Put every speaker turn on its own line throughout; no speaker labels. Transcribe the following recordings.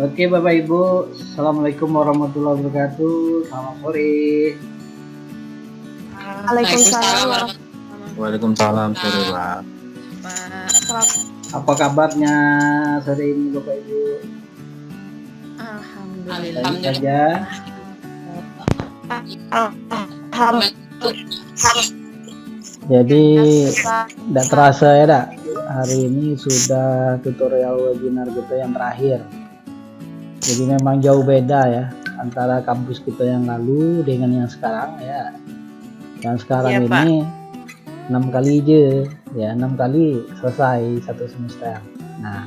Oke Bapak Ibu, Assalamualaikum warahmatullahi wabarakatuh. Selamat sore.
Waalaikumsalam.
Waalaikumsalam sore Pak.
Apa kabarnya sore ini Bapak Ibu?
Alhamdulillah.
Baik saja. Jadi tidak terasa ya dak, hari ini sudah tutorial webinar kita yang terakhir. Jadi memang jauh beda ya antara kampus kita yang lalu dengan yang sekarang ya. Yang sekarang ini 6 kali aja ya, 6 kali selesai satu semester. Nah,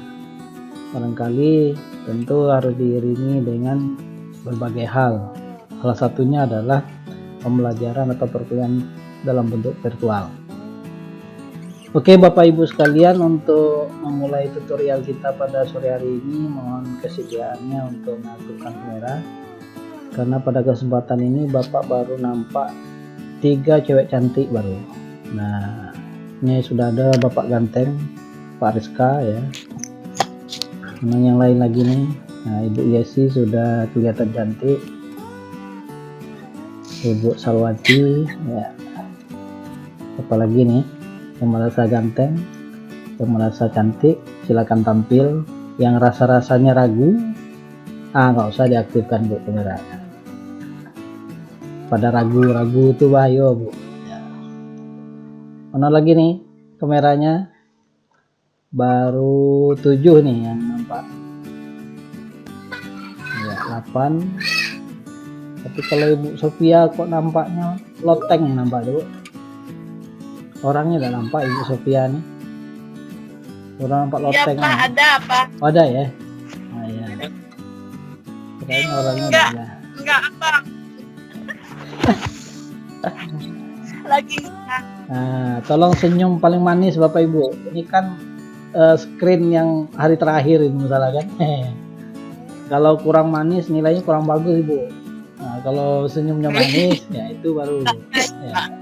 barangkali tentu harus diiringi dengan berbagai hal. Salah satunya adalah pembelajaran atau perkuliahan dalam bentuk virtual. Oke Bapak Ibu sekalian, untuk memulai tutorial kita pada sore hari ini mohon kesediaannya untuk mengaktifkan kamera, karena pada kesempatan ini Bapak baru nampak 3 cewek cantik baru. Nah, ini sudah ada Bapak ganteng Pak Rizka ya, nah, yang lain lagi nih. Nah, Ibu Yesi sudah kelihatan cantik, Ibu Salwati ya, apalagi nih yang merasa ganteng, yang merasa cantik, silakan tampil. Yang rasa-rasanya ragu, nggak usah diaktifkan Bu kameranya. Pada ragu-ragu itu bahaya Bu ya. Mana lagi nih kameranya? Baru 7 nih yang nampak ya, 8. Tapi kalau Ibu Sofia kok nampaknya loteng nampak tuh. Orangnya udah nampak Ibu Sofia nih. Orang nampak loteng.
Iya Pak, ada Pak.
Oh, ada ya? Oh iya. Kayaknya orangnya
Enggak,
udah.
enggak apa. Lagi.
Nah, tolong senyum paling manis Bapak Ibu. Ini kan screen yang hari terakhir ini misalnya kan. Kalau kurang manis nilainya kurang bagus Ibu. Nah, kalau senyumnya manis ya itu baru ya.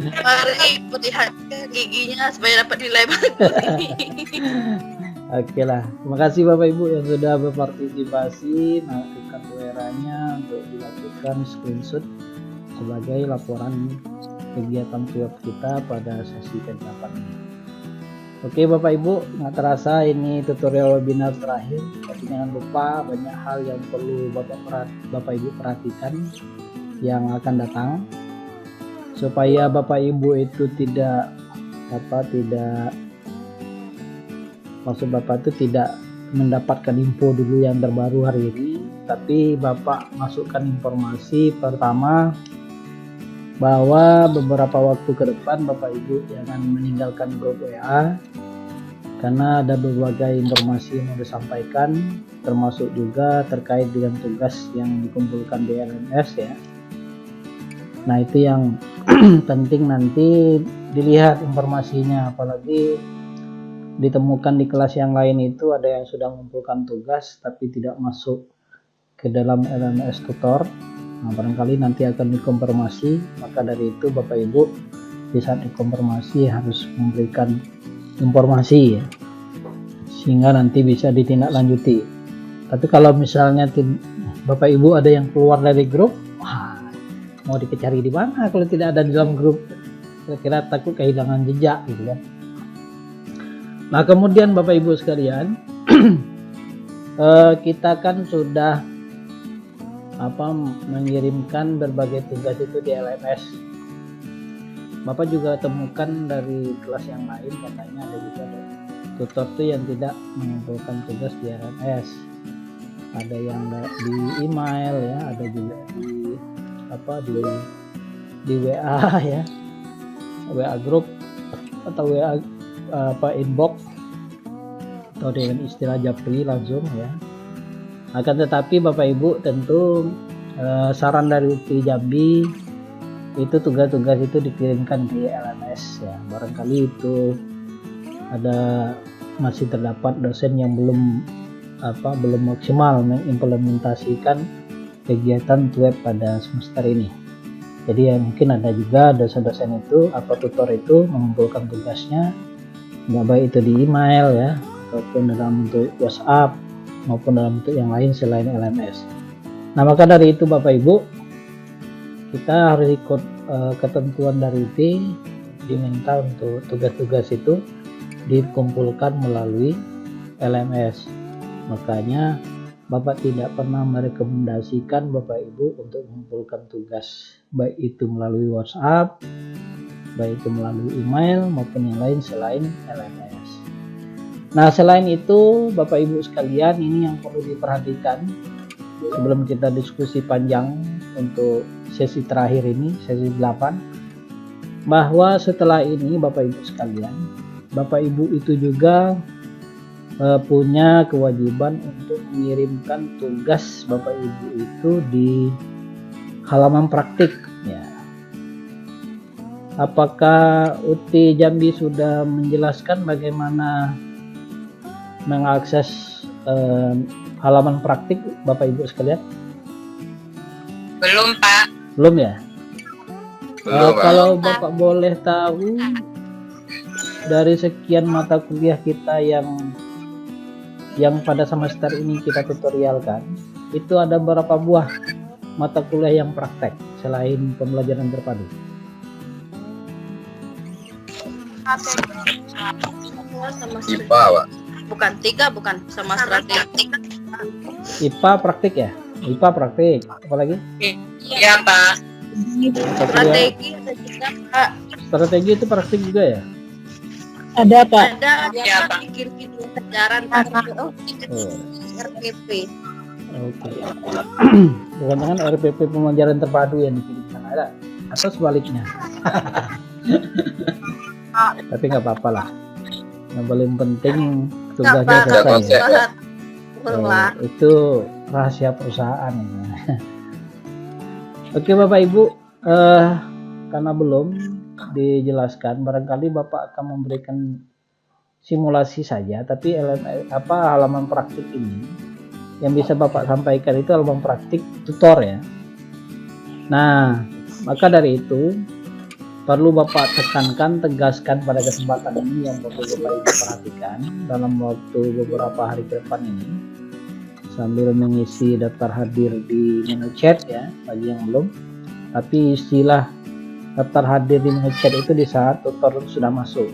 Mari lihat giginya supaya dapat nilai bagus.
Oke lah, terima kasih Bapak Ibu yang sudah berpartisipasi mengaktifkan kameranya untuk dilakukan screenshot sebagai laporan kegiatan web kita pada sesi ke-8 ini. Oke Bapak Ibu, nggak terasa ini tutorial webinar terakhir, tapi jangan lupa banyak hal yang perlu Bapak Ibu perhatikan yang akan datang, supaya Bapak Ibu itu tidak mendapatkan info dulu yang terbaru hari ini, tapi Bapak masukkan informasi pertama bahwa beberapa waktu ke depan Bapak Ibu jangan meninggalkan grup WA, karena ada berbagai informasi yang mau disampaikan, termasuk juga terkait dengan tugas yang dikumpulkan di LMS ya. Nah, itu yang penting nanti dilihat informasinya, apalagi ditemukan di kelas yang lain itu ada yang sudah mengumpulkan tugas tapi tidak masuk ke dalam LMS tutor. Nah, barangkali nanti akan dikonfirmasi, maka dari itu Bapak Ibu di saat dikonfirmasi harus memberikan informasi ya, sehingga nanti bisa ditindaklanjuti. Tapi kalau misalnya Bapak Ibu ada yang keluar dari grup, mau dicari di mana kalau tidak ada di dalam grup? Kira-kira takut kehilangan jejak gitu kan. Nah, kemudian Bapak Ibu sekalian, kita kan sudah mengirimkan berbagai tugas itu di LMS. Bapak juga temukan dari kelas yang lain, katanya ada juga tutor tuh yang tidak mengumpulkan tugas di LMS. Ada yang di email ya, ada juga di WA ya, WA grup atau WA inbox, atau dengan istilah japri langsung ya. Akan tetapi Bapak Ibu tentu saran dari UPI Jambi itu tugas-tugas itu dikirimkan di LMS ya. Barangkali itu masih terdapat dosen yang belum maksimal mengimplementasikan kegiatan web pada semester ini. Jadi ya, mungkin ada juga dosen-dosen itu atau tutor itu mengumpulkan tugasnya nggak baik itu di email ya, ataupun dalam bentuk WhatsApp maupun dalam bentuk yang lain selain LMS. Nah, maka dari itu Bapak Ibu, kita harus ikut ketentuan dari IT, diminta untuk tugas-tugas itu dikumpulkan melalui LMS. Makanya Bapak tidak pernah merekomendasikan Bapak Ibu untuk mengumpulkan tugas, baik itu melalui WhatsApp, baik itu melalui email maupun yang lain selain LMS. Nah, selain itu Bapak Ibu sekalian, ini yang perlu diperhatikan sebelum kita diskusi panjang untuk sesi terakhir ini, sesi 8, bahwa setelah ini Bapak Ibu sekalian, Bapak Ibu itu juga punya kewajiban untuk mengirimkan tugas Bapak Ibu itu di halaman praktik ya. Apakah UT Jambi sudah menjelaskan bagaimana mengakses halaman praktik Bapak Ibu sekalian?
Belum, Pak.
Belum ya?
Belum, Pak.
Kalau Bapak boleh tahu, dari sekian mata kuliah kita yang pada semester ini kita tutorialkan, itu ada berapa buah mata kuliah yang praktek selain pembelajaran terpadu?
IPA, Pak.
Bukan 3, bukan sama strategi.
IPA praktik ya? IPA praktik. Apalagi?
Iya, Pak.
Mata kuliah
Strategi ada juga, Pak.
strategi itu praktik juga ya?
Ada Pak.
Ada Pak. Bikin video pelajaran
Oh,
RPP.
oke. Jangan-jangan RPP pembelajaran terpadu yang dipilihkan ada, atau sebaliknya? Tapi nggak apa-apa lah. Yang paling penting tugasnya
Nggak, Pak.
selesai ya.
Pak.
Itu rahasia perusahaan. Oke Bapak Ibu, karena belum dijelaskan, barangkali Bapak akan memberikan simulasi saja, tapi halaman praktik ini yang bisa Bapak sampaikan itu halaman praktik tutor ya. Nah, maka dari itu perlu Bapak tekankan, tegaskan pada kesempatan ini yang perlu Bapak Ibu perhatikan dalam waktu beberapa hari ke depan ini, sambil mengisi daftar hadir di menu chat ya bagi yang belum. Tapi istilah daftar hadir di menu chat itu di saat tutor sudah masuk.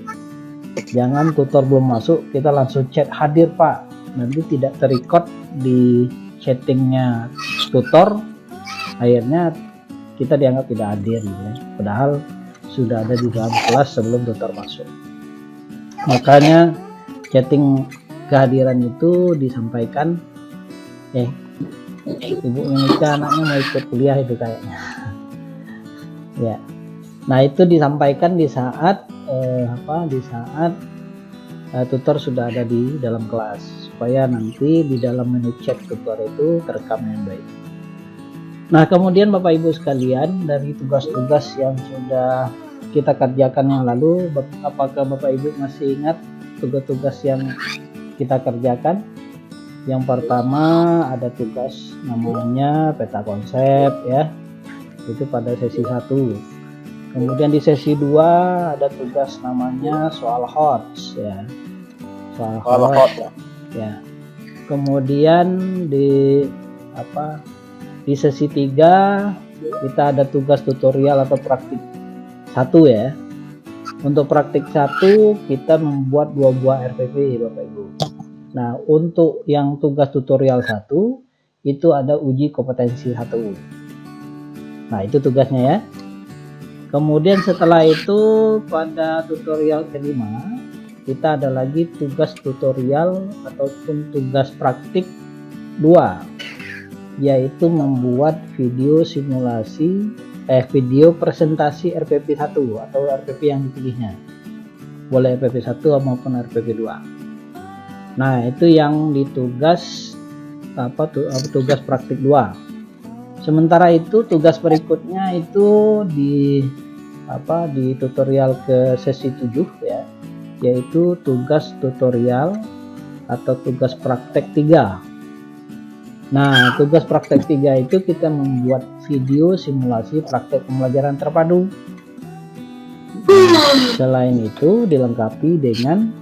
Jangan tutor belum masuk kita langsung chat hadir Pak, nanti tidak terrecord di chattingnya tutor, akhirnya kita dianggap tidak hadir ya. Padahal sudah ada di dalam kelas sebelum tutor masuk. Makanya chatting kehadiran itu disampaikan, ibu menikah anaknya mau ikut kuliah itu kayaknya. Ya. Nah, itu disampaikan di saat tutor sudah ada di dalam kelas, supaya nanti di dalam menu chat tutor itu terekam dengan baik. Nah, kemudian Bapak Ibu sekalian, dari tugas-tugas yang sudah kita kerjakan yang lalu, apakah Bapak Ibu masih ingat tugas-tugas yang kita kerjakan? Yang pertama ada tugas namanya peta konsep ya, itu pada sesi 1. Kemudian di sesi 2 ada tugas namanya soal HOTS ya, soal HOTS ya. Kemudian di sesi 3 kita ada tugas tutorial atau praktik 1 ya. Untuk praktik 1 kita membuat 2 buah RPP Bapak Ibu. Nah, untuk yang tugas tutorial 1 itu ada uji kompetensi 1. Nah, itu tugasnya ya. Kemudian setelah itu pada tutorial kelima kita ada lagi tugas tutorial ataupun tugas praktik 2, yaitu membuat video simulasi video presentasi RPP 1 atau RPP yang dipilihnya, boleh RPP 1 maupun RPP 2. Nah, itu yang ditugas tugas praktik 2. Sementara itu tugas berikutnya itu di tutorial ke sesi 7 ya, yaitu tugas tutorial atau tugas praktek 3. Nah, tugas praktek 3 itu kita membuat video simulasi praktek pembelajaran terpadu. Selain itu dilengkapi dengan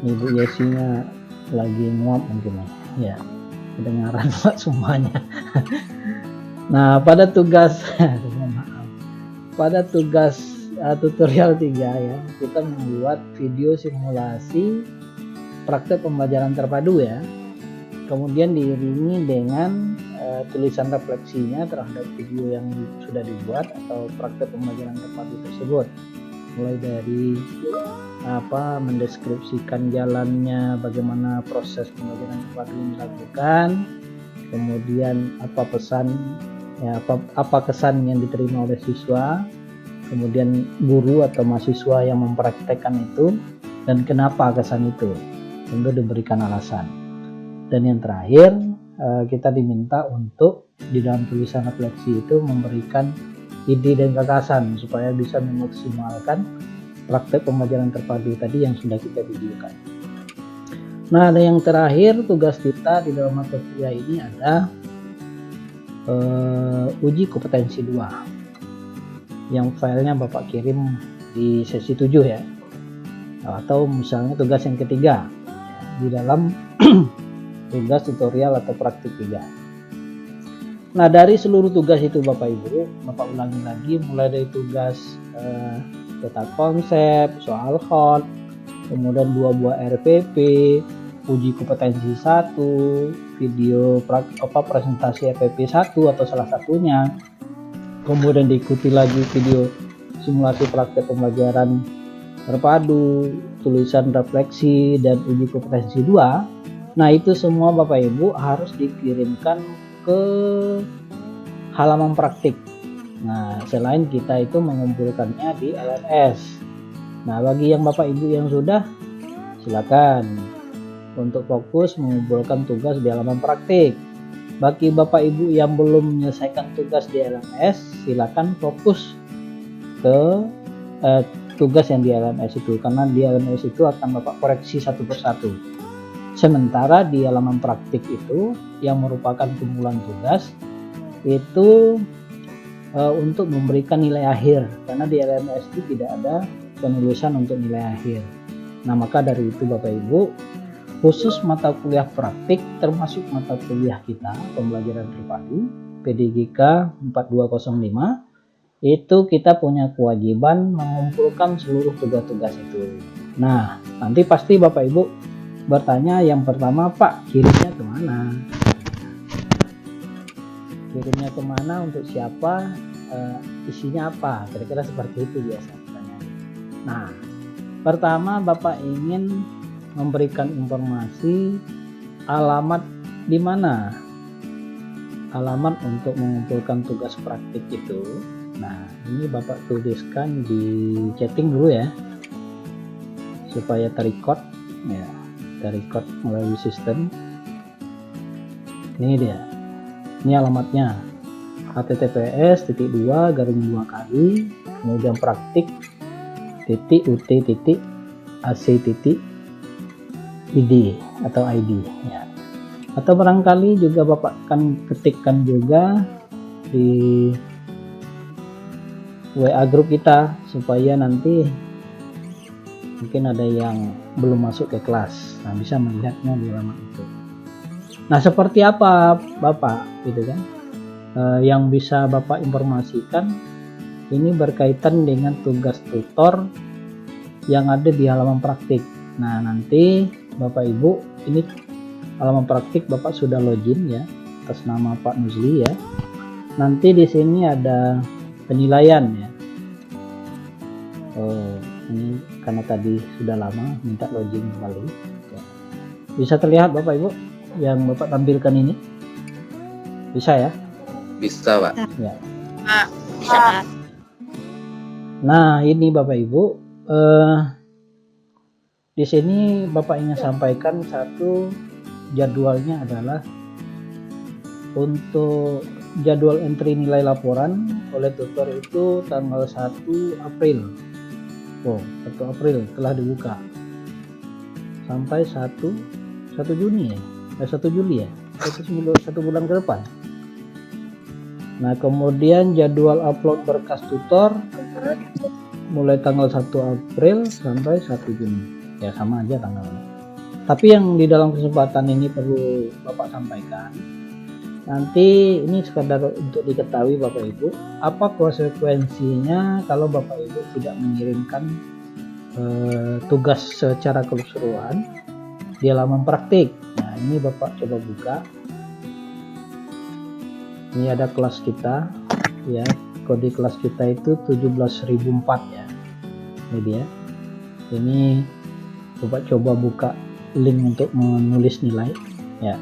Ibu Yesinya lagi nguap mungkin ya, kedengaran Pak semuanya. Nah, pada tugas maaf, pada tugas tutorial 3 ya, kita membuat video simulasi praktek pembelajaran terpadu ya, kemudian diiringi dengan tulisan refleksinya terhadap video yang sudah dibuat atau praktek pembelajaran terpadu tersebut, mulai dari mendeskripsikan jalannya, bagaimana proses pembelajaran terpadu yang dilakukan, kemudian apa pesan ya, apa kesan yang diterima oleh siswa, kemudian guru atau mahasiswa yang mempraktekkan itu, dan kenapa kesan itu, tentu diberikan alasan. Dan yang terakhir, kita diminta untuk di dalam tulisan refleksi itu memberikan ide dan gagasan supaya bisa memaksimalkan praktek pembelajaran terpadu tadi yang sudah kita videokan. Nah, ada yang terakhir, tugas kita di dalam mata kuliah ini ada uji kompetensi 2 yang filenya Bapak kirim di sesi 7 ya, atau misalnya tugas yang ketiga di dalam tugas tutorial atau praktik 3. Nah, dari seluruh tugas itu Bapak Ibu, Bapak ulangi lagi mulai dari tugas tata konsep, soal hot, kemudian 2 buah RPP, uji kompetensi 1, video presentasi RPP 1 atau salah satunya, kemudian diikuti lagi video simulasi praktek pembelajaran terpadu, tulisan refleksi, dan uji kompetensi 2. Nah, itu semua Bapak Ibu harus dikirimkan ke halaman praktik. Nah, selain kita itu mengumpulkannya di LMS. Nah, bagi yang Bapak Ibu yang sudah, silakan untuk fokus mengumpulkan tugas di halaman praktik. Bagi Bapak Ibu yang belum menyelesaikan tugas di LMS, silakan fokus ke tugas yang di LMS itu, karena di LMS itu akan Bapak koreksi satu persatu. Sementara di halaman praktik itu yang merupakan kumpulan tugas itu untuk memberikan nilai akhir, karena di LMS itu tidak ada penulisan untuk nilai akhir. Nah, maka dari itu Bapak Ibu, khusus mata kuliah praktik termasuk mata kuliah kita pembelajaran terpadu PDGK 4205, itu kita punya kewajiban mengumpulkan seluruh tugas-tugas itu. Nah, nanti pasti Bapak Ibu bertanya yang pertama, Pak, kirimnya kemana? Kirimnya kemana, untuk siapa, isinya apa? Kira-kira seperti itu biasa pertanyaan. Nah, pertama Bapak ingin memberikan informasi alamat di mana alamat untuk mengumpulkan tugas praktik itu. Nah, ini Bapak tuliskan di chatting dulu ya, supaya terrecord ya, terrecord melalui sistem. Ini dia, ini alamatnya https://2 kali kemudian praktik .ut.ac.id atau ID ya. Atau barangkali juga Bapak akan ketikkan juga di WA grup kita supaya nanti mungkin ada yang belum masuk ke kelas, nah bisa melihatnya di alamat itu. Nah, seperti apa Bapak gitu kan, yang bisa Bapak informasikan ini berkaitan dengan tugas tutor yang ada di halaman praktik. Nah, nanti Bapak Ibu, ini halaman praktik Bapak sudah login ya atas nama Pak Nuzli ya. Nanti di sini ada penilaian ya. Oh, ini karena tadi sudah lama minta login kembali ya. Bisa terlihat Bapak Ibu yang Bapak tampilkan ini? Bisa ya?
Bisa, Pak.
Ya.
Bisa.
Nah, ini Bapak Ibu, di sini Bapak ingin sampaikan satu, jadwalnya adalah untuk jadwal entry nilai laporan oleh tutor itu tanggal 1 April. Oh, 1 April telah dibuka sampai 1 Juni ya, 1 Juli ya, 1 bulan ke depan. Nah, kemudian jadwal upload berkas tutor mulai tanggal 1 April sampai 1 Juni ya, sama aja tanggalnya. Tapi yang di dalam kesempatan ini perlu Bapak sampaikan, nanti ini sekadar untuk diketahui Bapak Ibu, apa konsekuensinya kalau Bapak Ibu tidak mengirimkan tugas secara keseluruhan di halaman praktik. Nah, ini Bapak coba buka. Ini ada kelas kita, ya. Kode kelas kita itu 17.004 ya. Ini dia. Ini Bapak coba buka link untuk menulis nilai, ya.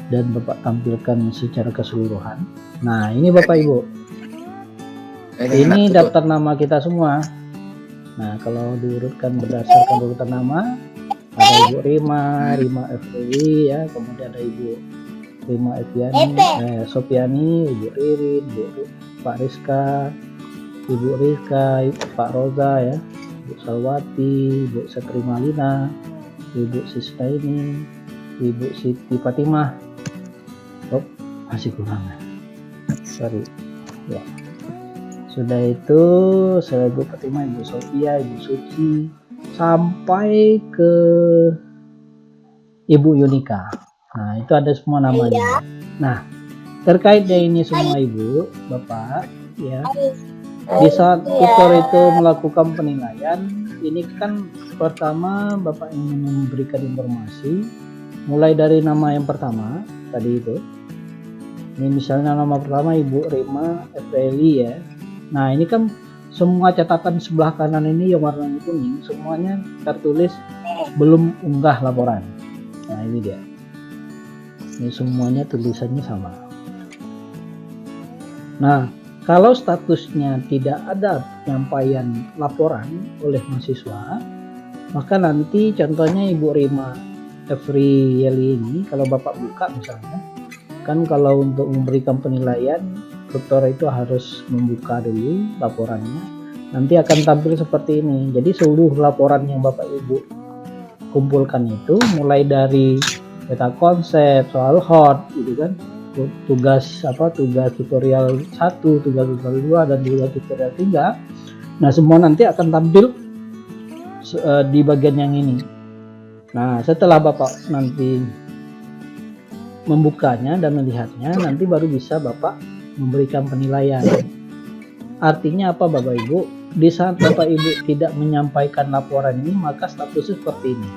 Dan Bapak tampilkan secara keseluruhan. Nah, ini Bapak Ibu. Ini daftar nama kita semua. Nah, kalau diurutkan berdasarkan urutan nama, ada Ibu Rima FRI ya, kemudian ada Ibu Rima Sopiani, Ibu Ririn, Pak Rizka, Ibu Rizka, Pak Roza ya, Ibu Salwati, Ibu Setri Malina, Ibu Sistaini, Ibu Siti Fatimah. Oh, masih kurang ya. Sorry. Ya. Sudah itu saya Ibu Fatimah, Ibu Sofia, Ibu Suci, sampai ke Ibu Yunika. Nah, itu ada semua namanya. Nah, terkait dengan ini semua Ibu, Bapak, ya. Di saat tutor itu melakukan penilaian, ini kan pertama Bapak ingin memberikan informasi mulai dari nama yang pertama tadi itu. Ini misalnya nama pertama Ibu Rima FRI ya. Nah, ini kan semua catatan sebelah kanan ini yang warnanya kuning, semuanya tertulis belum unggah laporan. Nah, ini dia. Ini semuanya tulisannya sama. Nah, kalau statusnya tidak ada penyampaian laporan oleh mahasiswa, maka nanti contohnya Ibu Rima Efri Yeli ini, kalau Bapak buka misalnya, kan kalau untuk memberikan penilaian, tutor itu harus membuka dulu laporannya. Nanti akan tampil seperti ini. Jadi seluruh laporan yang Bapak Ibu kumpulkan itu, mulai dari peta konsep, soal hot, gitu kan, tugas tutorial 1, tugas tutorial 2, dan tugas tutorial 3. Nah, semua nanti akan tampil di bagian yang ini. Nah, setelah Bapak nanti membukanya dan melihatnya, nanti baru bisa Bapak memberikan penilaian. Artinya apa Bapak Ibu? Di saat Bapak Ibu tidak menyampaikan laporan ini, maka statusnya seperti ini.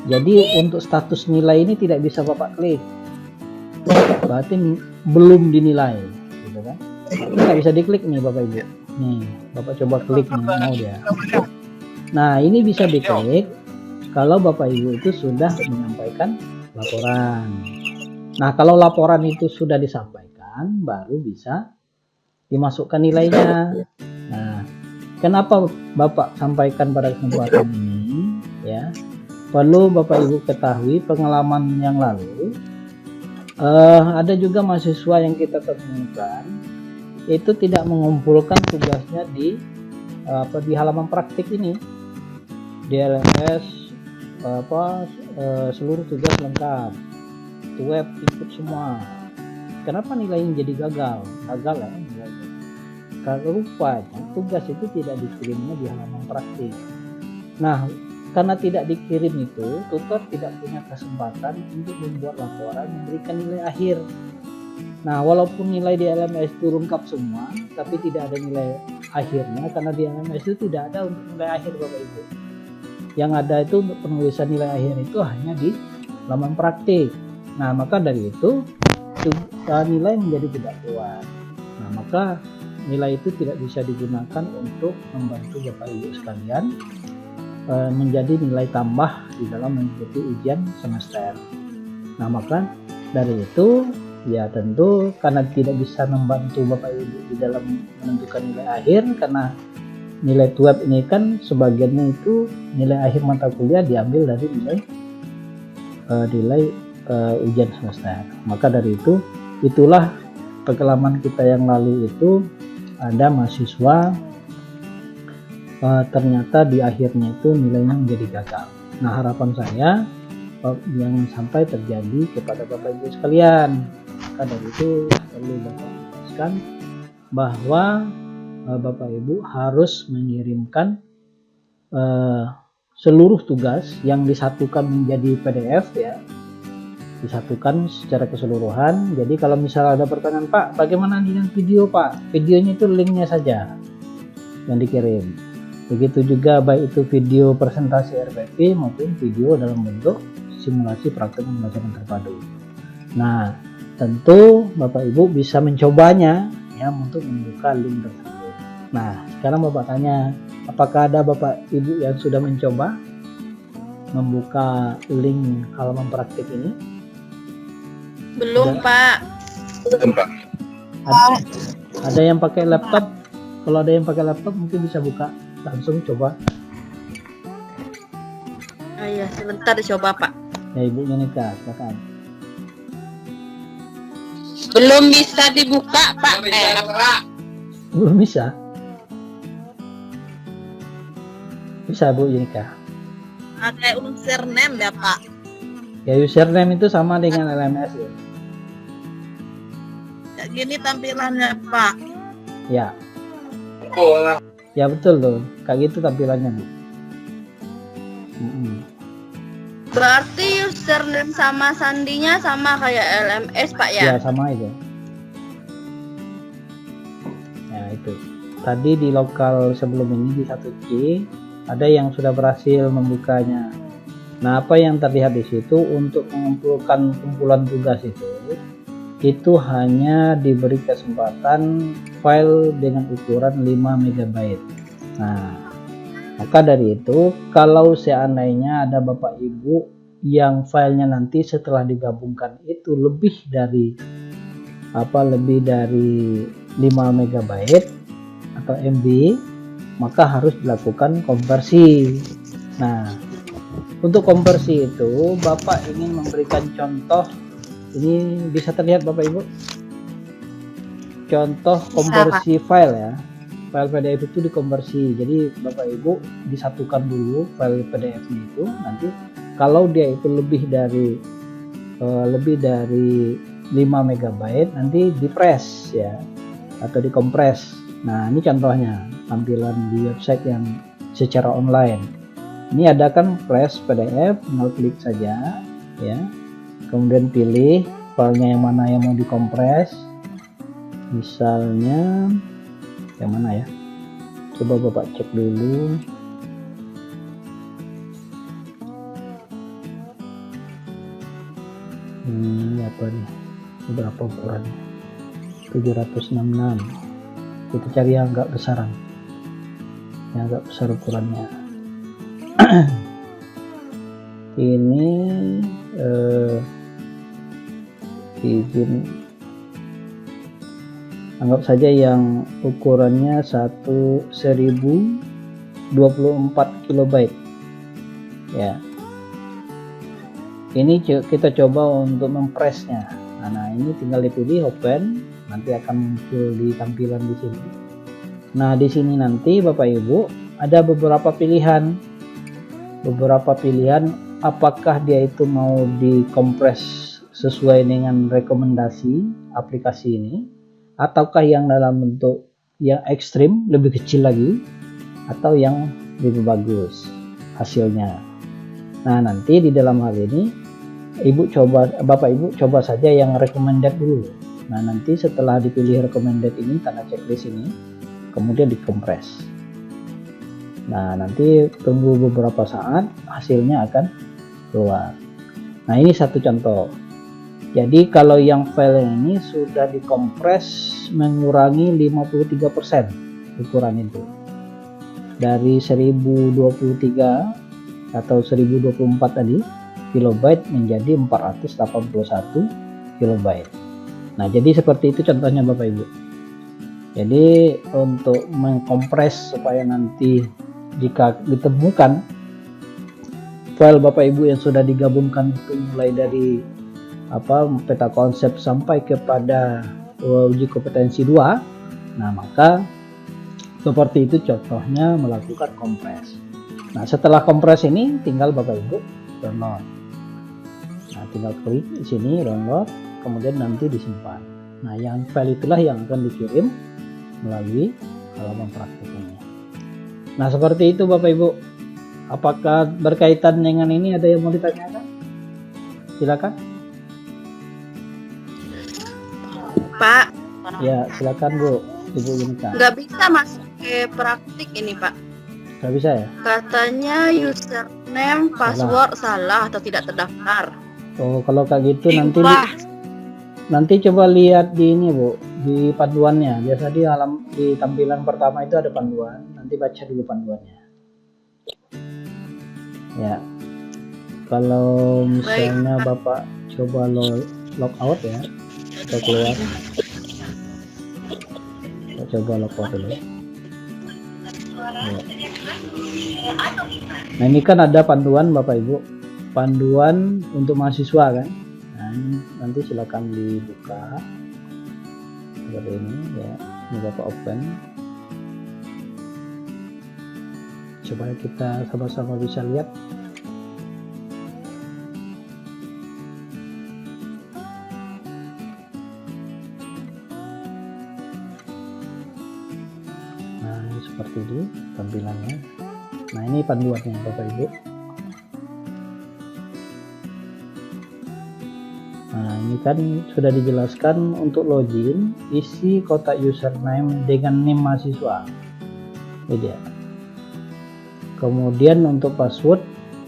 Jadi untuk status nilai ini tidak bisa Bapak klik, berarti belum dinilai, gitu kan? Ini nggak bisa diklik nih Bapak Ibu. Nih, Bapak coba klik nih, mau dia. Nah, ini bisa diklik kalau Bapak Ibu itu sudah menyampaikan laporan. Nah, kalau laporan itu sudah disampaikan, baru bisa dimasukkan nilainya. Nah, kenapa Bapak sampaikan pada kesempatan ini? Ya, perlu Bapak Ibu ketahui pengalaman yang lalu. Ada juga mahasiswa yang kita temukan itu tidak mengumpulkan tugasnya di halaman praktik ini, di LMS seluruh tugas lengkap, web ikut semua. Kenapa nilainya jadi gagal ya nilainya? Karena rupanya tugas itu tidak dikirimnya di halaman praktik. Nah, karena tidak dikirim itu, tutor tidak punya kesempatan untuk membuat laporan memberikan nilai akhir. Nah, walaupun nilai di LMS itu lengkap semua, tapi tidak ada nilai akhirnya, karena di LMS itu tidak ada untuk nilai akhir Bapak Ibu. Yang ada itu untuk penulisan nilai akhir itu hanya di halaman praktik. Nah, maka dari itu nilai menjadi tidak kuat. Nah, maka nilai itu tidak bisa digunakan untuk membantu Bapak Ibu sekalian menjadi nilai tambah di dalam mengikuti ujian semester. Nah, maka dari itu ya tentu karena tidak bisa membantu Bapak Ibu di dalam menentukan nilai akhir, karena nilai web ini kan sebagiannya itu nilai akhir mata kuliah diambil dari nilai ujian semester. Maka dari itu, itulah pengalaman kita yang lalu itu, ada mahasiswa ternyata di akhirnya itu nilainya menjadi gagal. Nah, harapan saya jangan sampai terjadi kepada Bapak Ibu sekalian. Maka dari itu perlu Bapak jelaskan bahwa Bapak Ibu harus mengirimkan seluruh tugas yang disatukan menjadi PDF ya, disatukan secara keseluruhan. Jadi kalau misalnya ada pertanyaan, Pak, bagaimana dengan video, Pak? Videonya itu linknya saja yang dikirim. Begitu juga baik itu video presentasi RPP maupun video dalam bentuk simulasi praktek pembelajaran terpadu. Nah, tentu Bapak Ibu bisa mencobanya ya untuk membuka link tersebut. Nah, sekarang Bapak tanya, apakah ada Bapak Ibu yang sudah mencoba membuka link halaman praktik ini?
Belum,
Ada.
Pak.
Belum, Pak.
Ada yang pakai laptop? Kalau ada yang pakai laptop mungkin bisa buka langsung coba.
Oh iya, sebentar dicoba, Pak.
Ya, Ibu Yunika, silakan.
Belum bisa dibuka, Pak.
Belum bisa? Bisa, Bu Yunika.
Pakai username ya, Pak.
Ya, username itu sama dengan LMS ya.
Kayak gini tampilannya, Pak.
Ya. Ya betul tuh, kayak gitu tampilannya, Bu.
Berarti username sama sandinya sama kayak LMS, Pak
Ya,
ya?
sama itu. Ya, itu. Tadi di lokal sebelum ini di 1C ada yang sudah berhasil membukanya. Nah, apa yang terlihat di situ untuk mengumpulkan kumpulan tugas itu hanya diberi kesempatan file dengan ukuran 5 MB. Nah, maka dari itu kalau seandainya ada Bapak Ibu yang filenya nanti setelah digabungkan itu lebih dari 5 MB atau MB, maka harus dilakukan konversi. Nah, untuk konversi itu Bapak ingin memberikan contoh. Ini bisa terlihat Bapak Ibu, contoh konversi file ya. File PDF itu dikonversi, jadi Bapak Ibu disatukan dulu file PDF-nya itu. Nanti kalau dia itu lebih dari 5 MB nanti dipres ya atau dikompres. Nah, ini contohnya tampilan di website yang secara online. Ini ada kan press PDF, tinggal klik saja ya. Kemudian pilih filenya yang mana yang mau dikompres. Misalnya yang mana ya? Coba Bapak cek dulu. Ini apa nih? Berapa ukurannya? 766. Kita cari yang agak besaran. Yang agak besar ukurannya. Ini izin anggap saja yang ukurannya 1024 KB ya. Ini kita coba untuk mempresnya. Nah, ini tinggal dipilih open, nanti akan muncul di tampilan di sini. Nah, di sini nanti Bapak Ibu ada beberapa pilihan apakah dia itu mau dikompres sesuai dengan rekomendasi aplikasi ini, ataukah yang dalam bentuk yang ekstrim lebih kecil lagi, atau yang lebih bagus hasilnya. Nah, nanti di dalam hal ini Bapak Ibu coba saja yang recommended dulu. Nah, nanti setelah dipilih recommended ini, tanda checklist ini, kemudian dikompres. Nah, nanti tunggu beberapa saat, hasilnya akan keluar. Nah, ini satu contoh. Jadi kalau yang file ini sudah dikompres mengurangi 53% ukuran itu. Dari 1023 atau 1024 tadi kilobyte menjadi 481 kilobyte. Nah, jadi seperti itu contohnya Bapak Ibu. Jadi untuk mengkompres supaya nanti jika ditemukan file Bapak Ibu yang sudah digabungkan itu mulai dari peta konsep sampai kepada uji kompetensi 2, nah maka seperti itu contohnya melakukan kompres. Nah, setelah kompres ini tinggal Bapak Ibu download. Nah, tinggal klik di sini download, kemudian nanti disimpan. Nah, yang file itulah yang akan dikirim melalui halaman praktik ini. Nah, seperti itu Bapak Ibu. Apakah berkaitan dengan ini ada yang mau ditanyakan? Silakan.
Pak,
Ya, silakan Bu, Ibu Yunika.
nggak bisa masuk ke praktik ini Pak.
Nggak bisa ya?
Katanya username, password salah atau tidak terdaftar.
Oh, kalau kayak gitu
Wah,
nanti coba lihat di ini Bu, di panduannya. Biasa di tampilan pertama itu ada panduan. Nanti baca dulu panduannya. Ya. Kalau misalnya Bapak coba log out ya, atau keluar. Kita coba log out dulu. Ya. Nah, ini kan ada panduan Bapak Ibu. Panduan untuk mahasiswa kan. Nah, ini nanti silakan dibuka seperti ini ya. Ini Bapak open. Coba kita sama-sama bisa lihat. Nah, ini seperti ini tampilannya. Nah, ini panduannya Bapak Ibu. Nah, ini kan sudah dijelaskan untuk login, isi kotak username dengan NIM mahasiswa. Ini dia. Kemudian untuk password,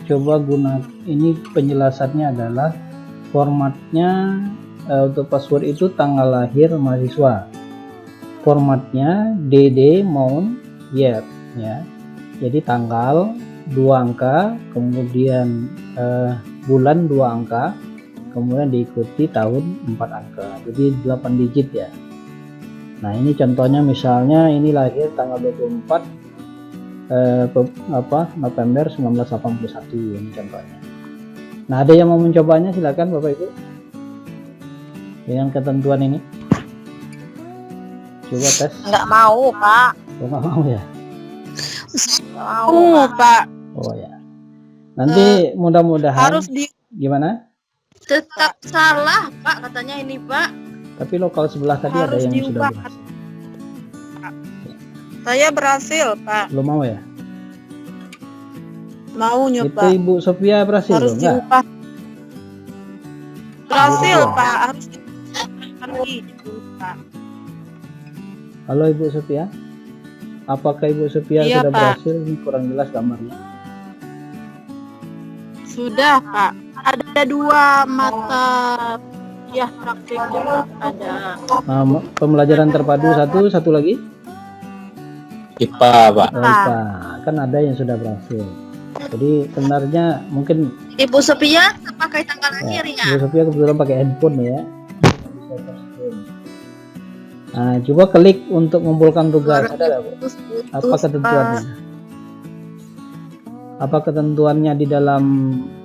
coba ini penjelasannya adalah formatnya untuk password itu tanggal lahir mahasiswa. Formatnya DD Mount Year ya. Jadi tanggal 2 angka, kemudian bulan 2 angka, kemudian diikuti tahun 4 angka. Jadi 8 digit ya. Nah, ini contohnya misalnya ini lahir tanggal 24 November 1981 ini contohnya. Nah, ada yang mau mencobanya silakan Bapak Ibu. Dengan ketentuan ini. Coba tes.
Nggak mau, Pak.
Oh, nggak mau ya?
Nggak mau, Pak.
Oh ya. Nanti mudah-mudahan
Harus di
gimana?
tetap salah Pak katanya ini Pak.
Tapi lokal sebelah tadi ada
Harus
yang sudah
diubah.
berhasil.
Saya berhasil, Pak.
Belum mau ya?
Mau
Itu
nyoba.
Ibu Sophia berhasil
Harus
belum? Enggak?
diubah. Berhasil,
Diubah.
Pak. Harus diubah lagi, Pak.
Halo Ibu Sophia. Apakah Ibu Sophia
Iya,
sudah
Pak.
berhasil? Ini kurang jelas gambarnya.
Sudah, Pak. Ada 2 mata ya praktik ada.
Pembelajaran terpadu satu lagi?
IPA, Pak.
Oh, IPA. Kan ada yang sudah berhasil. Jadi sebenarnya mungkin
Ibu Sophia pakai tanggal
ya,
lahirnya.
Ibu Sophia kebetulan pakai handphone ya. Nah, coba klik untuk mengumpulkan tugas. Ada nggak, Bu? Apa ketentuannya? Apa ketentuannya di dalam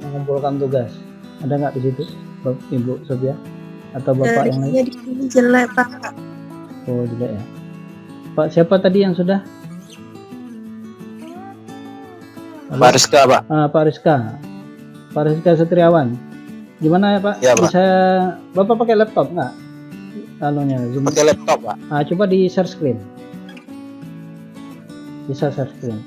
mengumpulkan tugas? Ada nggak di situ, Ibu Sophia? Atau Bapak yang lain?
Di sini jelek Pak.
Oh, jelek ya. Pak, siapa tadi yang sudah? Halo?
Pak Rizka, Pak.
Pak Rizka. Pak Rizka Setriawan. Gimana ya Pak?
Ya, Pak.
Bisa Bapak pakai laptop nggak? Anunya Zoom.
Pakai laptop, Pak.
Coba di share screen. Bisa share screen.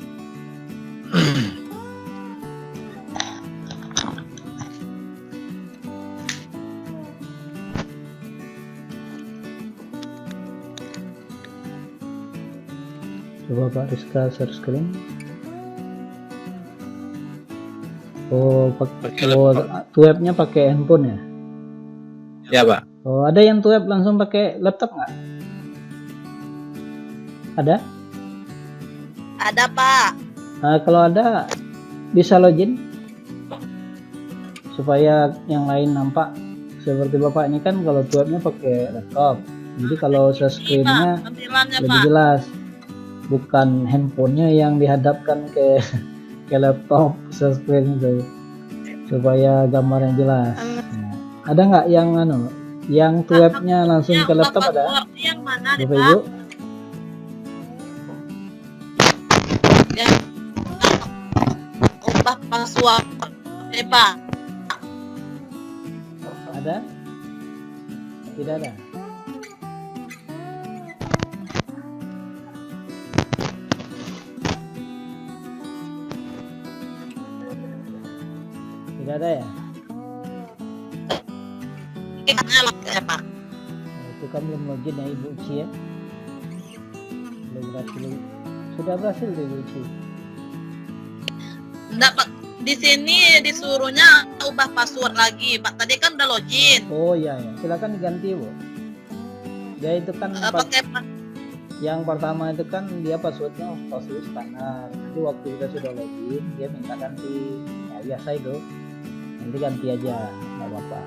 Coba Pak Rizka share screen. Oh,
Pakai
webnya pakai handphone ya?
Ya, Pak.
Oh, ada yang web langsung pakai laptop nggak? Ada?
Ada, Pak.
Kalau ada, bisa login supaya yang lain nampak. Seperti Bapak ini kan kalau webnya pakai laptop, jadi kalau share screen-nya
Tampilannya,
lebih
Pak.
jelas. Bukan handphonenya yang dihadapkan ke laptop share screen itu, supaya gambarnya jelas. Nah, ada nggak yang webnya langsung ke laptop ada?
Yang mana,
Bapak Ibu?
Ubah password. Pak.
Ada? Tidak ada. Tidak ada ya?
Maksudnya Pak.
Nah, itu kan belum login ya Ibu Uci ya? Belum berhasil. Sudah berhasil tuh Ibu Uci.
Enggak Pak. Di sini disuruhnya ubah password lagi Pak. Tadi kan udah login.
Oh iya ya, silakan diganti Bu. Dia itu kan
Pakai
yang pertama itu kan dia passwordnya password standar. Nanti waktu kita sudah login dia minta ganti. Ya biasa itu. Nanti ganti aja, nggak apa-apa.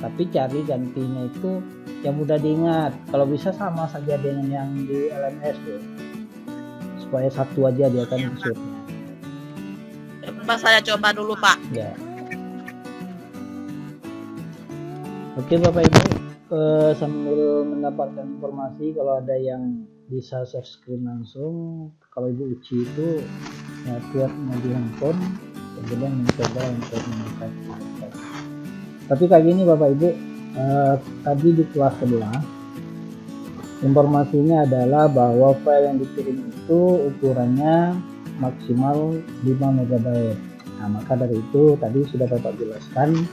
Tapi cari gantinya itu yang mudah diingat. Kalau bisa sama saja dengan yang di LMS tuh. Supaya satu aja dia kan passwordnya.
Coba saya coba dulu Pak.
Ya. Oke Bapak Ibu, sambil mendapatkan informasi kalau ada yang bisa share screen langsung, kalau Ibu Uci itu networknya di handphone, kemudian mencoba untuk menekan. Tapi kayak gini Bapak Ibu, tadi di kelas sebelah informasinya adalah bahwa file yang dikirim itu ukurannya maksimal 5 MB. Nah, maka dari itu tadi sudah Bapak jelaskan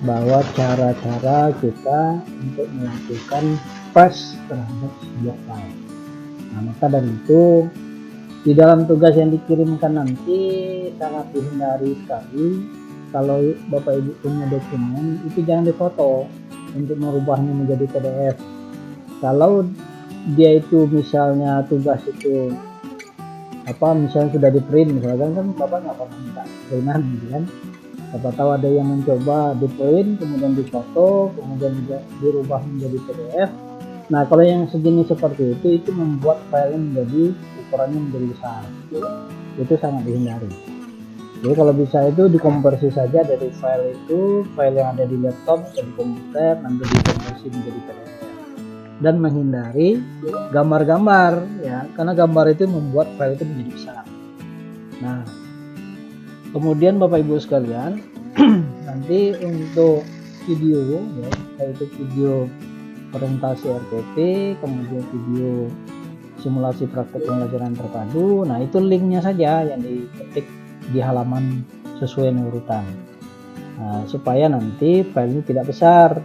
bahwa cara-cara kita untuk melakukan pass terhadap sebuah file. Nah, maka dari itu di dalam tugas yang dikirimkan nanti sangat dihindari sekali kalau Bapak Ibu punya dokumen itu jangan difoto untuk merubahnya menjadi PDF. Kalau dia itu misalnya tugas itu misalnya sudah di print, misalkan kan Bapak nggak pernah minta printan gitu kan. Siapa tahu ada yang mencoba di print kemudian difoto kemudian juga dirubah menjadi PDF. Nah kalau yang sejenis seperti itu membuat file menjadi ukurannya menjadi besar, itu sangat dihindari. Jadi kalau bisa itu dikonversi saja dari file yang ada di laptop atau di komputer nanti dikonversi menjadi PDF. Dan menghindari gambar-gambar ya, karena gambar itu membuat file itu menjadi besar. Nah, kemudian Bapak Ibu sekalian, nanti untuk video ya, yaitu video presentasi RPP, kemudian video simulasi praktek pembelajaran terpadu. Nah, itu linknya saja yang diketik di halaman sesuai urutan. Nah, supaya nanti file ini tidak besar.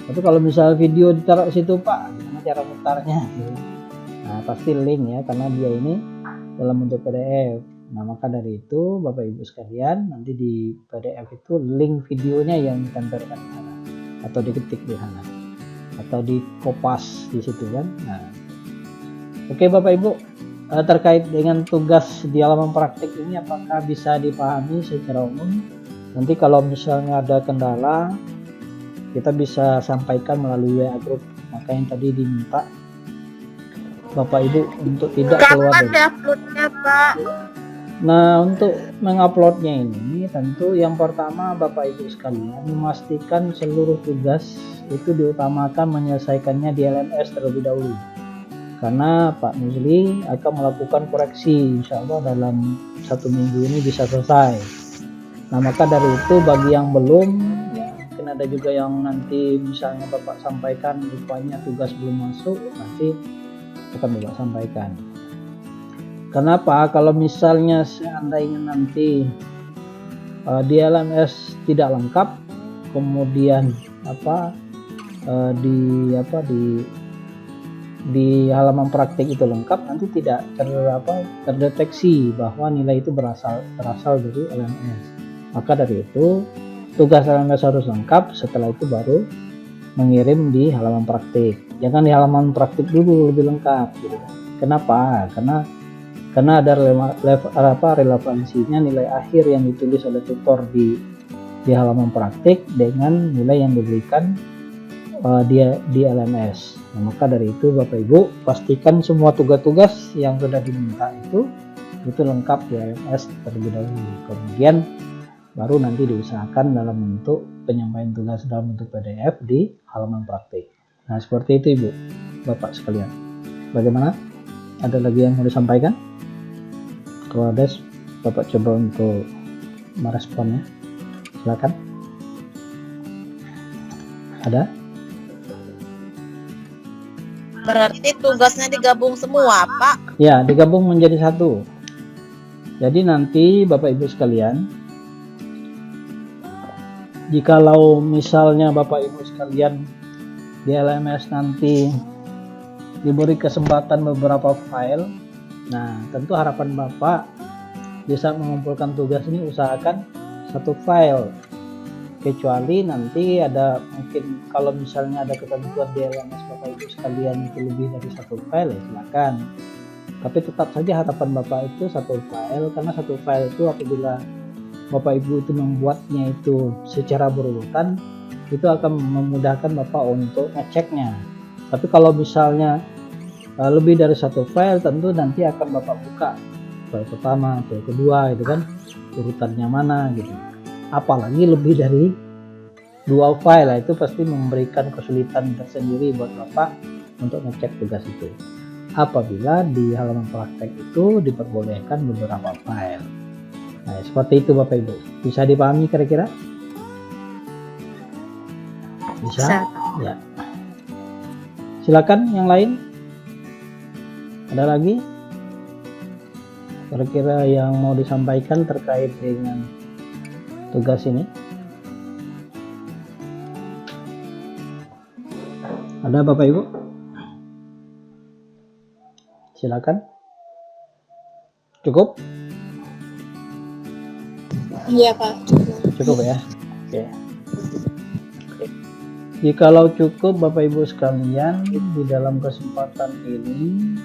Tapi kalau misal video ditaruh situ Pak, gimana cara mutarnya? Nah pasti link ya, karena dia ini dalam bentuk PDF. Nah maka dari itu Bapak Ibu sekalian, nanti di PDF itu link videonya yang ditempelkan di sana, atau diketik di sana, atau di kopas di situ kan. Nah, oke Bapak Ibu, terkait dengan tugas di halaman praktik ini apakah bisa dipahami secara umum? Nanti kalau misalnya ada kendala kita bisa sampaikan melalui WA group. Maka yang tadi diminta Bapak Ibu untuk tidak keluar dari.
Uploadnya Pak?
Nah untuk menguploadnya ini tentu yang pertama Bapak Ibu sekalian memastikan seluruh tugas itu diutamakan menyelesaikannya di LMS terlebih dahulu, karena Pak Musli akan melakukan koreksi insya Allah dalam 1 minggu ini bisa selesai. Nah maka dari itu bagi yang belum, ada juga yang nanti misalnya Bapak sampaikan rupanya tugas belum masuk, nanti akan Bapak sampaikan. Kenapa? Kalau misalnya seandainya nanti di LMS tidak lengkap, kemudian di halaman praktik itu lengkap, nanti tidak terdeteksi bahwa nilai itu berasal dari LMS. Maka dari itu tugas LMS harus lengkap, setelah itu baru mengirim di halaman praktik. Jangan di halaman praktik dulu lebih lengkap gitu. Kenapa? Karena ada relevansinya nilai akhir yang ditulis oleh tutor di halaman praktik dengan nilai yang diberikan di LMS. Nah, maka dari itu Bapak Ibu pastikan semua tugas-tugas yang sudah diminta itu lengkap di LMS terlebih dahulu. Kemudian baru nanti diusahakan dalam bentuk penyampaian tugas dalam bentuk PDF di halaman praktik. Nah seperti itu Ibu Bapak sekalian. Bagaimana? Ada lagi yang mau disampaikan? Kalau ada, Bapak coba untuk meresponnya. Silakan. Ada?
Berarti tugasnya digabung semua Pak?
Ya, digabung menjadi satu. Jadi nanti Bapak Ibu sekalian, jikalau misalnya Bapak Ibu sekalian di LMS nanti diberi kesempatan beberapa file, nah tentu harapan Bapak bisa mengumpulkan tugas ini usahakan satu file, kecuali nanti ada mungkin kalau misalnya ada ketentuan di LMS Bapak Ibu sekalian itu lebih dari satu file, ya silakan. Tapi tetap saja harapan Bapak itu satu file, karena satu file itu apabila Bapak Ibu itu membuatnya itu secara berurutan, itu akan memudahkan Bapak untuk ngeceknya. Tapi kalau misalnya lebih dari satu file, tentu nanti akan Bapak buka file pertama, file kedua, itu kan urutannya mana gitu. Apalagi lebih dari 2 file, itu pasti memberikan kesulitan tersendiri buat Bapak untuk ngecek tugas itu. Apabila di halaman praktek itu diperbolehkan beberapa file. Nah, seperti itu Bapak Ibu. Bisa dipahami kira-kira? Bisa? Ya. Silakan yang lain. Ada lagi? Kira-kira yang mau disampaikan terkait dengan tugas ini? Ada Bapak Ibu? Silakan. Cukup?
Iya Pak.
Cukup ya. Oke. Jikalau cukup Bapak Ibu sekalian, di dalam kesempatan ini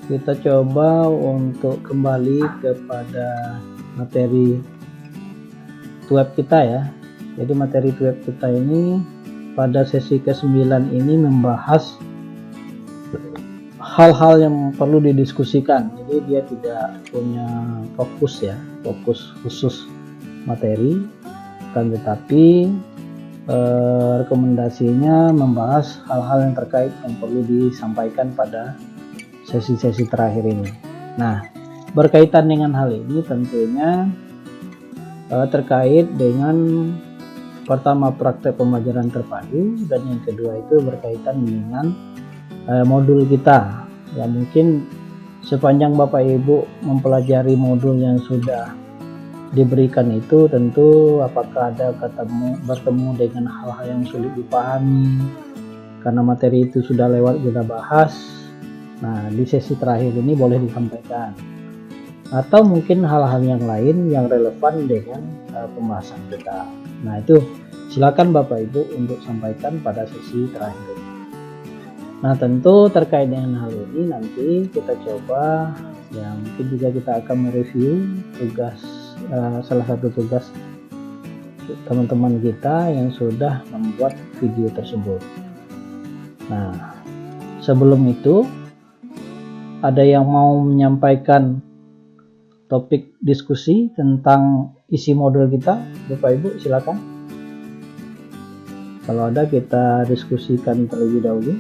kita coba untuk kembali kepada materi web kita ya. Jadi materi web kita ini pada sesi ke-9 ini membahas hal-hal yang perlu didiskusikan. Jadi dia tidak punya fokus ya, fokus khusus materi, kan tetapi rekomendasinya membahas hal-hal yang terkait yang perlu disampaikan pada sesi-sesi terakhir ini. Nah, berkaitan dengan hal ini tentunya terkait dengan pertama praktek pembelajaran terpadu, dan yang kedua itu berkaitan dengan modul kita. Ya, mungkin sepanjang Bapak Ibu mempelajari modul yang sudah diberikan itu, tentu apakah ada bertemu dengan hal-hal yang sulit dipahami karena materi itu sudah lewat kita bahas. Nah, di sesi terakhir ini boleh disampaikan, atau mungkin hal-hal yang lain yang relevan dengan pembahasan kita. Nah, itu silakan Bapak Ibu untuk sampaikan pada sesi terakhir ini. Nah, tentu terkait dengan hal ini nanti kita coba ya, mungkin juga kita akan mereview tugas salah satu tugas teman-teman kita yang sudah membuat video tersebut. Nah, sebelum itu ada yang mau menyampaikan topik diskusi tentang isi modul kita, Bapak Ibu silakan. Kalau ada kita diskusikan terlebih dahulu.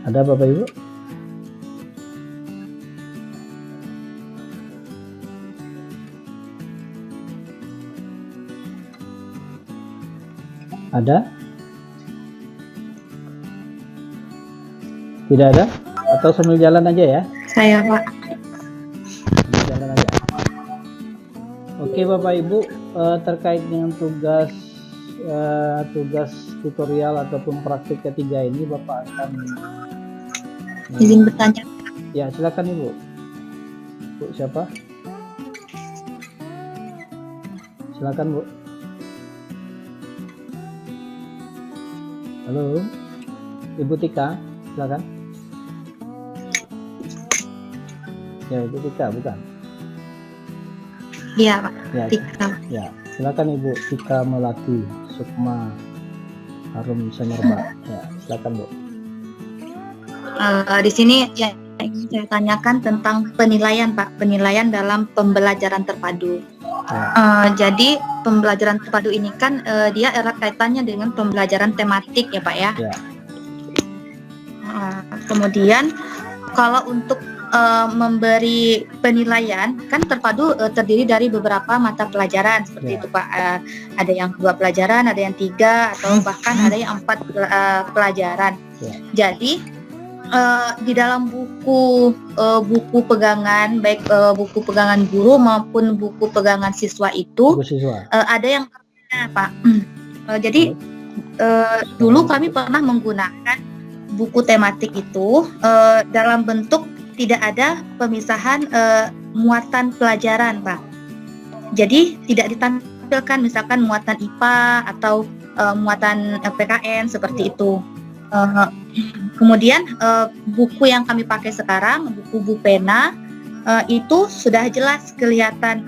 Ada Bapak Ibu? Ada? Tidak ada? Atau sambil jalan aja ya?
Saya Pak.
Sambil jalan aja. Oke Bapak Ibu, terkait dengan tugas tutorial ataupun praktik ketiga ini Bapak akan
Izin bertanya.
ya silakan Ibu. Bu siapa? Silakan Bu. Halo, Ibu Tika, silakan. Ya, Ibu Tika bukan?
Iya Pak.
Ya,
Tika.
ya, silakan Ibu Tika Melati Sukma Harum Semerbak. Ya, silakan Bu.
Di sini yang ingin saya tanyakan tentang penilaian Pak, penilaian dalam pembelajaran terpadu.
Ya.
Jadi pembelajaran terpadu ini kan dia erat kaitannya dengan pembelajaran tematik ya Pak ya.
Ya.
Kemudian kalau untuk memberi penilaian kan terpadu terdiri dari beberapa mata pelajaran seperti
Ya.
itu Pak. Ada yang 2 pelajaran, ada yang 3 atau bahkan ada yang 4 pelajaran.
Ya.
Jadi di dalam buku pegangan, baik buku pegangan guru maupun buku pegangan siswa itu
Bu siswa.
ada yang berbeda, Pak. Jadi dulu kami pernah menggunakan buku tematik itu dalam bentuk tidak ada pemisahan muatan pelajaran, Pak. Jadi tidak ditampilkan misalkan muatan IPA atau muatan PKN seperti itu. Kemudian buku yang kami pakai sekarang, buku Bupena, itu sudah jelas kelihatan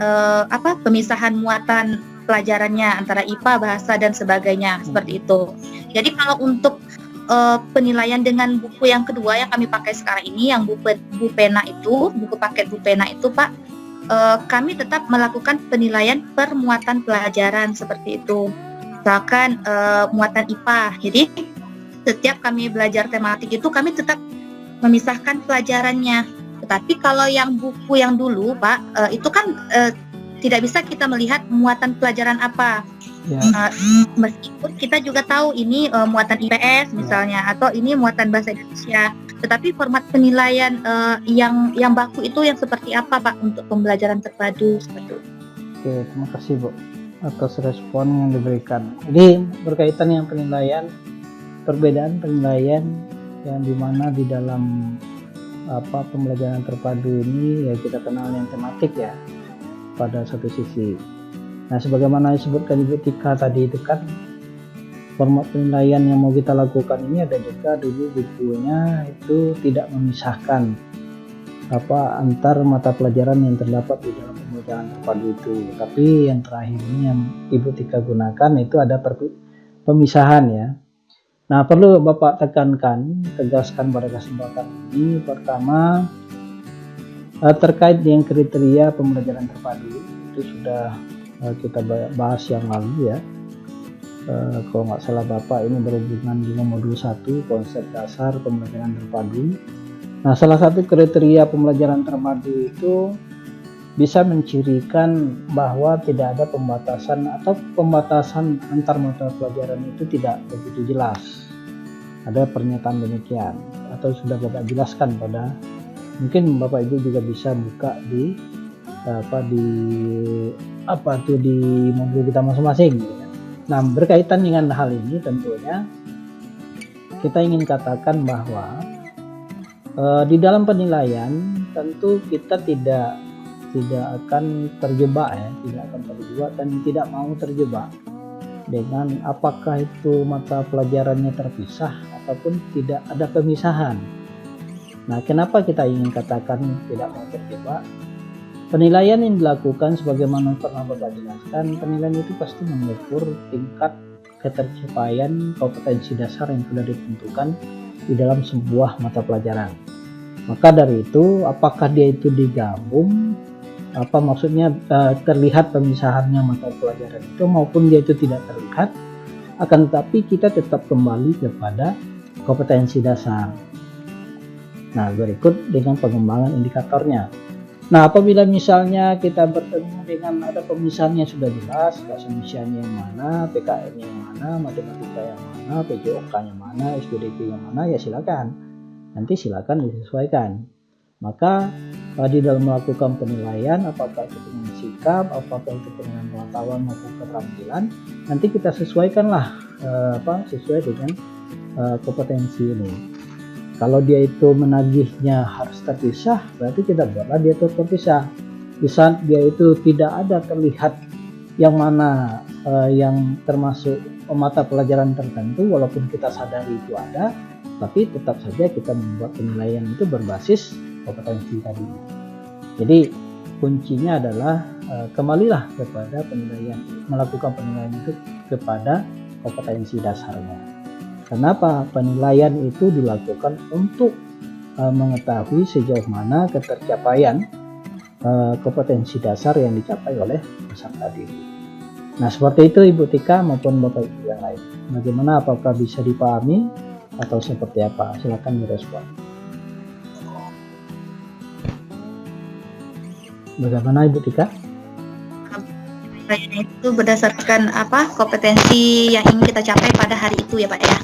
pemisahan muatan pelajarannya antara IPA, bahasa dan sebagainya seperti itu. Jadi kalau untuk penilaian dengan buku yang kedua yang kami pakai sekarang ini, yang Bupena itu, buku paket Bupena itu, Pak, kami tetap melakukan penilaian per muatan pelajaran seperti itu. Misalkan muatan IPA, jadi setiap kami belajar tematik itu kami tetap memisahkan pelajarannya. Tetapi kalau yang buku yang dulu, Pak, itu kan tidak bisa kita melihat muatan pelajaran apa.
Ya.
Meskipun kita juga tahu ini muatan IPS misalnya, atau ini muatan bahasa Indonesia. Tetapi format penilaian yang baku itu yang seperti apa, Pak, untuk pembelajaran terpadu seperti itu.
Oke, terima kasih Bu atas respon yang diberikan. Jadi berkaitan dengan penilaian, perbedaan penilaian yang dimana di dalam pembelajaran terpadu ini ya kita kenal yang tematik ya pada satu sisi. Nah, sebagaimana disebutkan Ibu Tika tadi itu kan format penilaian yang mau kita lakukan ini ada juga dulu bukunya itu tidak memisahkan antar mata pelajaran yang terdapat di dalam pembelajaran terpadu itu. Tapi yang terakhir ini yang Ibu Tika gunakan itu ada pemisahan ya. Nah, perlu Bapak tegaskan pada kesempatan ini. Pertama, terkait dengan kriteria pembelajaran terpadu, itu sudah kita bahas yang lalu ya. Kalau nggak salah Bapak ini berhubungan dengan modul 1, konsep dasar pembelajaran terpadu. Nah, salah satu kriteria pembelajaran terpadu itu bisa mencirikan bahwa tidak ada pembatasan atau pembatasan antar mata pelajaran itu tidak begitu jelas. Ada pernyataan demikian atau sudah Bapak jelaskan pada mungkin Bapak Ibu juga bisa buka di di modul kita masing-masing. Nah, berkaitan dengan hal ini tentunya kita ingin katakan bahwa di dalam penilaian tentu kita tidak akan terjebak ya, tidak akan terjebak dan tidak mau terjebak dengan apakah itu mata pelajarannya terpisah ataupun tidak ada pemisahan. Nah, kenapa kita ingin katakan tidak mau terjebak? Penilaian yang dilakukan sebagaimana pernah Bapak jelaskan, penilaian itu pasti mengukur tingkat ketercapaian kompetensi dasar yang sudah ditentukan di dalam sebuah mata pelajaran. Maka dari itu, apakah dia itu digabung, maksudnya terlihat pemisahannya mata pelajaran itu maupun dia itu tidak terlihat, akan tetapi kita tetap kembali kepada kompetensi dasar. Nah, berikut dengan pengembangan indikatornya. Nah, apabila misalnya kita bertemu dengan ada pemisahannya sudah jelas, bahasa Indonesia-nya yang mana, PKN-nya yang mana, matematika yang mana, PJOK-nya mana, SPDP yang mana, ya silakan. Nanti silakan disesuaikan. Maka di dalam melakukan penilaian, apakah itu dengan sikap, apakah itu dengan pengetahuan maupun keterampilan, nanti kita sesuaikanlah sesuai dengan kompetensi ini. Kalau dia itu menagihnya harus terpisah, berarti kita buatlah dia itu terpisah. Di saat dia itu tidak ada terlihat yang mana yang termasuk mata pelajaran tertentu, walaupun kita sadari itu ada, tapi tetap saja kita membuat penilaian itu berbasis kompetensi tadi. Jadi kuncinya adalah kembalilah kepada penilaian, melakukan penilaian itu kepada kompetensi dasarnya. Kenapa? Penilaian itu dilakukan untuk mengetahui sejauh mana ketercapaian kompetensi dasar yang dicapai oleh peserta didik. Nah, seperti itu Ibu Tika maupun Bapak Ibu yang lain. Bagaimana, apakah bisa dipahami atau seperti apa? Silakan direspon. Bagaimana Ibu Tika?
Penilaian itu berdasarkan kompetensi yang ingin kita capai pada hari itu ya Pak ya.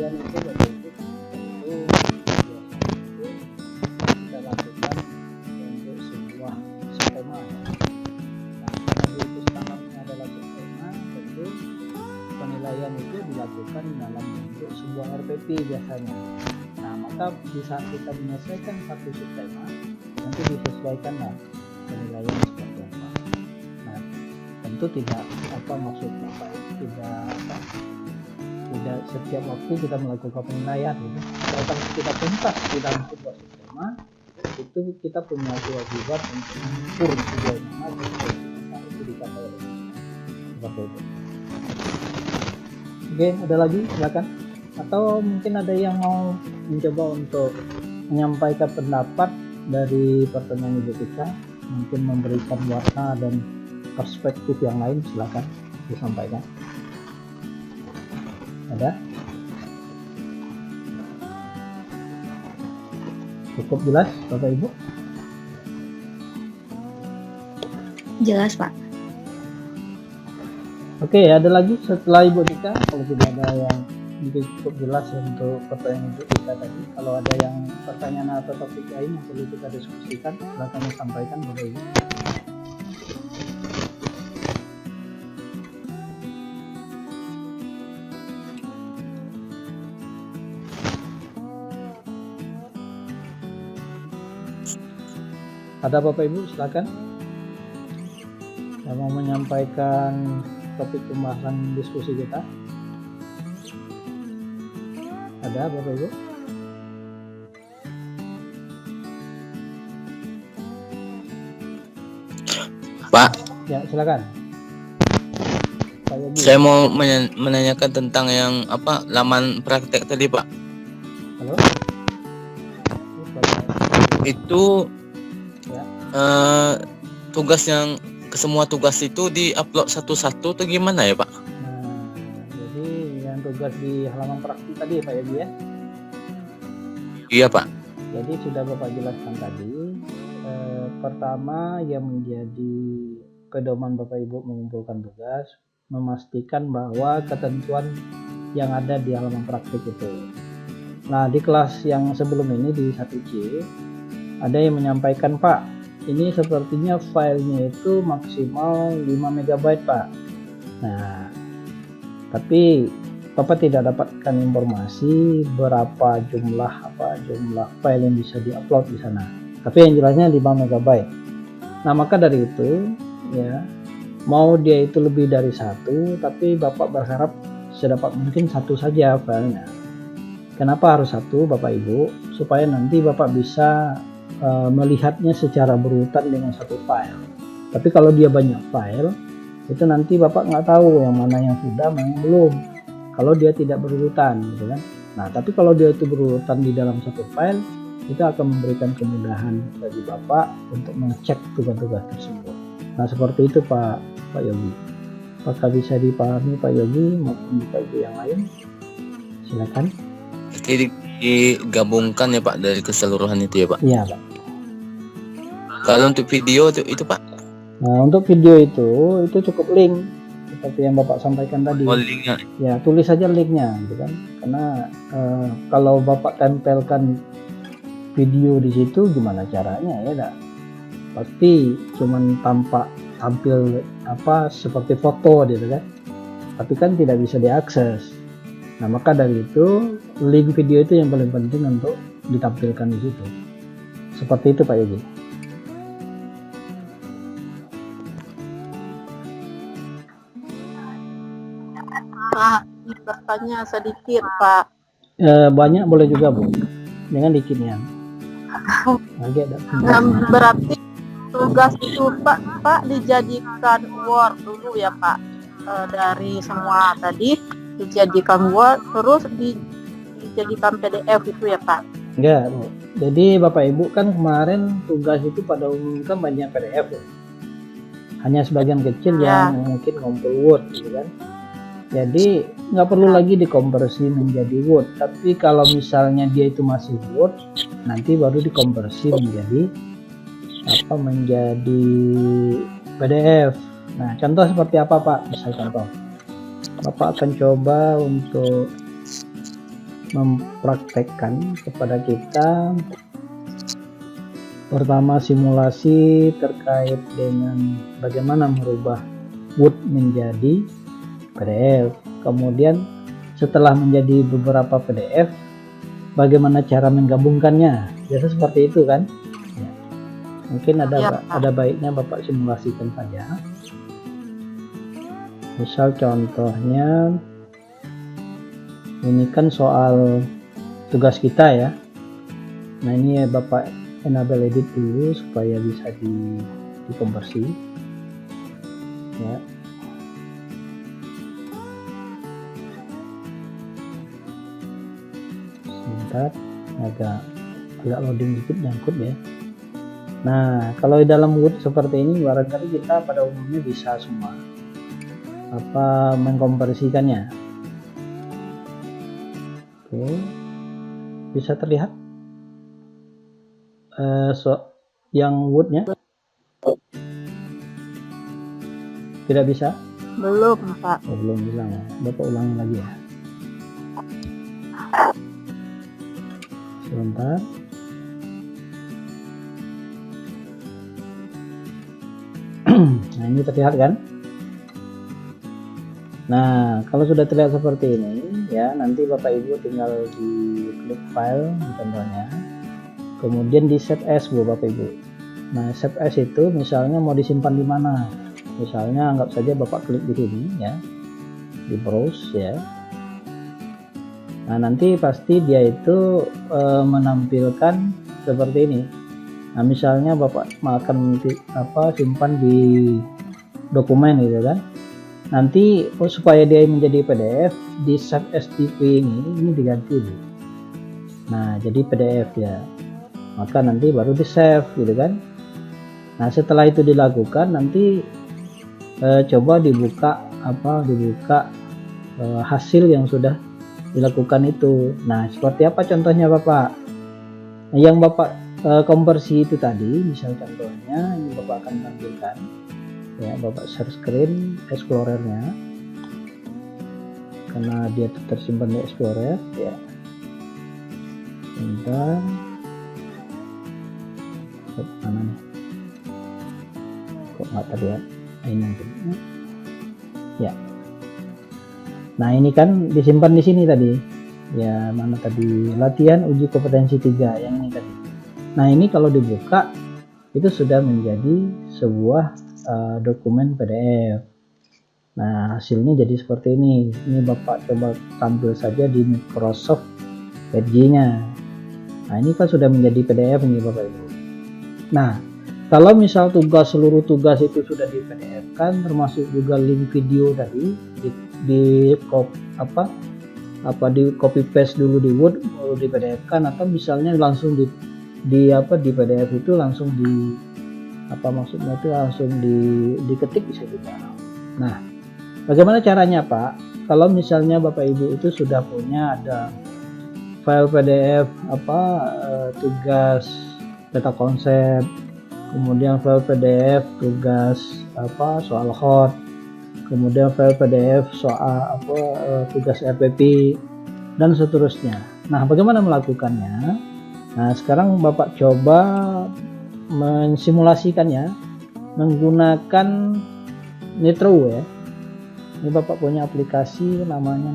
penilaian itu Bapak Ibu tentu kita lakukan untuk sebuah skema. Nah, karena itu standarnya adalah skema, tentu penilaian itu dilakukan dalam bentuk sebuah RPP biasanya. Nah, maka di saat kita menyelesaikan satu skema, nanti disesuaikanlah penilaian seperti apa. Nah, tentu tidak maksud Bapak tidak setiap waktu kita melakukan penilaian gitu. Kalau kita tuntas di dalam sebuah skema, itu kita punya kewajiban untuk mengukur sejauh mana itu dicapai oleh seperti itu. Oke, ada lagi silakan. Atau mungkin ada yang mau mencoba untuk menyampaikan pendapat dari pertanyaan Ibu Tika, mungkin memberikan warna dan perspektif yang lain, silakan disampaikan. Ada? Cukup jelas Bapak Ibu?
Jelas Pak.
Oke, ada lagi setelah Ibu Tika? Kalau tidak ada yang mungkin cukup jelas untuk pertanyaan Ibu Tika tadi. Kalau ada yang pertanyaan atau topik lain yang perlu kita diskusikan, silakan disampaikan Bapak Ibu. Ada Bapak Ibu, silakan yang mau menyampaikan topik pembahasan diskusi kita. Ada Bapak Ibu?
Pak,
Ya, silakan. Pak Yogi.
saya mau menanyakan tentang yang laman praktek tadi, Pak.
Halo?
Itu
Ya.
tugas yang semua tugas itu di-upload satu-satu atau gimana ya, Pak?
Nah, jadi yang tugas di halaman praktik tadi Pak Yogi ya.
Iya, Pak.
Jadi sudah Bapak jelaskan tadi. Pertama yang menjadi pedoman Bapak Ibu mengumpulkan tugas, memastikan bahwa ketentuan yang ada di halaman praktik itu. Nah, di kelas yang sebelum ini di 1C ada yang menyampaikan, Pak, ini sepertinya filenya itu maksimal 5 MB Pak. Nah, tapi Bapak tidak dapatkan informasi berapa jumlah file yang bisa diupload di sana. Tapi yang jelasnya 5 MB. Nah, maka dari itu ya, mau dia itu lebih dari satu, tapi Bapak berharap sedapat mungkin satu saja filenya. Kenapa harus satu Bapak Ibu? Supaya nanti Bapak bisa melihatnya secara berurutan dengan satu file. Tapi kalau dia banyak file, itu nanti Bapak nggak tahu yang mana yang sudah, mana yang belum. Kalau dia tidak berurutan, gitu kan? Nah, tapi kalau dia itu berurutan di dalam satu file, itu akan memberikan kemudahan bagi Bapak untuk mengecek tugas-tugas tersebut. Nah, seperti itu Pak Yogi. Apakah bisa dipahami Pak Yogi maupun Pak Ibu yang lain? Silakan.
Jadi digabungkan ya, Pak, dari keseluruhan itu ya, Pak?
Iya, Pak.
Kalau untuk video itu Pak?
Nah, untuk video itu cukup link seperti yang Bapak sampaikan tadi.
Oh, linknya.
Ya, tulis saja linknya, gitu kan? Karena kalau Bapak tempelkan video di situ, gimana caranya ya? Dah? Pasti cuman tampil seperti foto, gitu kan? Tapi kan tidak bisa diakses. Nah, maka dari itu link video itu yang paling penting untuk ditampilkan di situ. Seperti itu Pak Yogi.
Pak, bertanya sedikit Pak.
Banyak boleh juga Bu, dengan dikitnya.
Berarti tugas itu Pak dijadikan Word dulu ya Pak. Dari semua tadi dijadikan Word, terus dijadikan PDF itu ya Pak.
Enggak Bu. Jadi Bapak Ibu kan kemarin tugas itu pada umumnya banyak PDF ya. Hanya sebagian kecil yang mungkin ngumpul Word, gitu kan. Jadi nggak perlu lagi dikonversi menjadi Word, tapi kalau misalnya dia itu masih Word, nanti baru dikonversi menjadi PDF. Nah, contoh seperti apa Pak? Misal contoh, Bapak akan coba untuk mempraktekkan kepada kita pertama simulasi terkait dengan bagaimana merubah Word menjadi PDF, kemudian setelah menjadi beberapa PDF bagaimana cara menggabungkannya, biasa seperti itu kan ya. Mungkin ada baiknya Bapak simulasikan saja. Misal contohnya ini kan soal tugas kita ya. Nah ini ya Bapak enable edit dulu supaya bisa dikonversi ya. Sebentar, agak loading dikit, nyangkut ya. Nah kalau di dalam Word seperti ini barangkali kita pada umumnya bisa semua mengkonversikannya. Oke, bisa terlihat yang Word-nya tidak bisa?
Belum, Pak.
Oh, belum bilang ya. Bapak ulangi lagi ya. Sebentar. Nah ini terlihat kan? Nah kalau sudah terlihat seperti ini ya, nanti Bapak Ibu tinggal di klik file contohnya, kemudian di save as Bapak Ibu. Nah save as itu misalnya mau disimpan di mana, misalnya anggap saja Bapak klik di sini ya, di browse ya. Nah nanti pasti dia itu menampilkan seperti ini. Nah misalnya Bapak akan simpan di dokumen gitu kan, nanti supaya dia menjadi PDF di save as TV ini diganti dulu. Nah jadi PDF ya, maka nanti baru di save gitu kan. Nah setelah itu dilakukan nanti coba dibuka hasil yang sudah dilakukan itu. Nah seperti apa contohnya Bapak? Yang Bapak konversi itu tadi, misal contohnya ini Bapak akan tampilkan ya, Bapak share screen Explorer-nya karena dia tersimpan di Explorer ya. Bentar, mana nih, kok nggak terlihat ini ya. Nah ini kan disimpan di sini tadi ya, mana tadi, latihan uji kompetensi 3 yang ini tadi. Nah ini kalau dibuka itu sudah menjadi sebuah dokumen PDF. Nah hasilnya jadi seperti ini. Ini Bapak coba tampil saja di Microsoft Edge-nya. Nah ini kan sudah menjadi PDF nih Bapak Ibu. Nah kalau misal seluruh tugas itu sudah di PDF kan, termasuk juga link video tadi di copy paste dulu di Word baru di PDF kan, atau misalnya langsung di PDF itu langsung maksudnya itu langsung diketik bisa juga. Nah bagaimana caranya Pak? Kalau misalnya Bapak Ibu itu sudah punya ada file PDF tugas data konsep, kemudian file PDF tugas soal hot, kemudian file PDF soal tugas RPP dan seterusnya. Nah bagaimana melakukannya? Nah sekarang Bapak coba mensimulasikannya menggunakan Nitro ya. Ini Bapak punya aplikasi namanya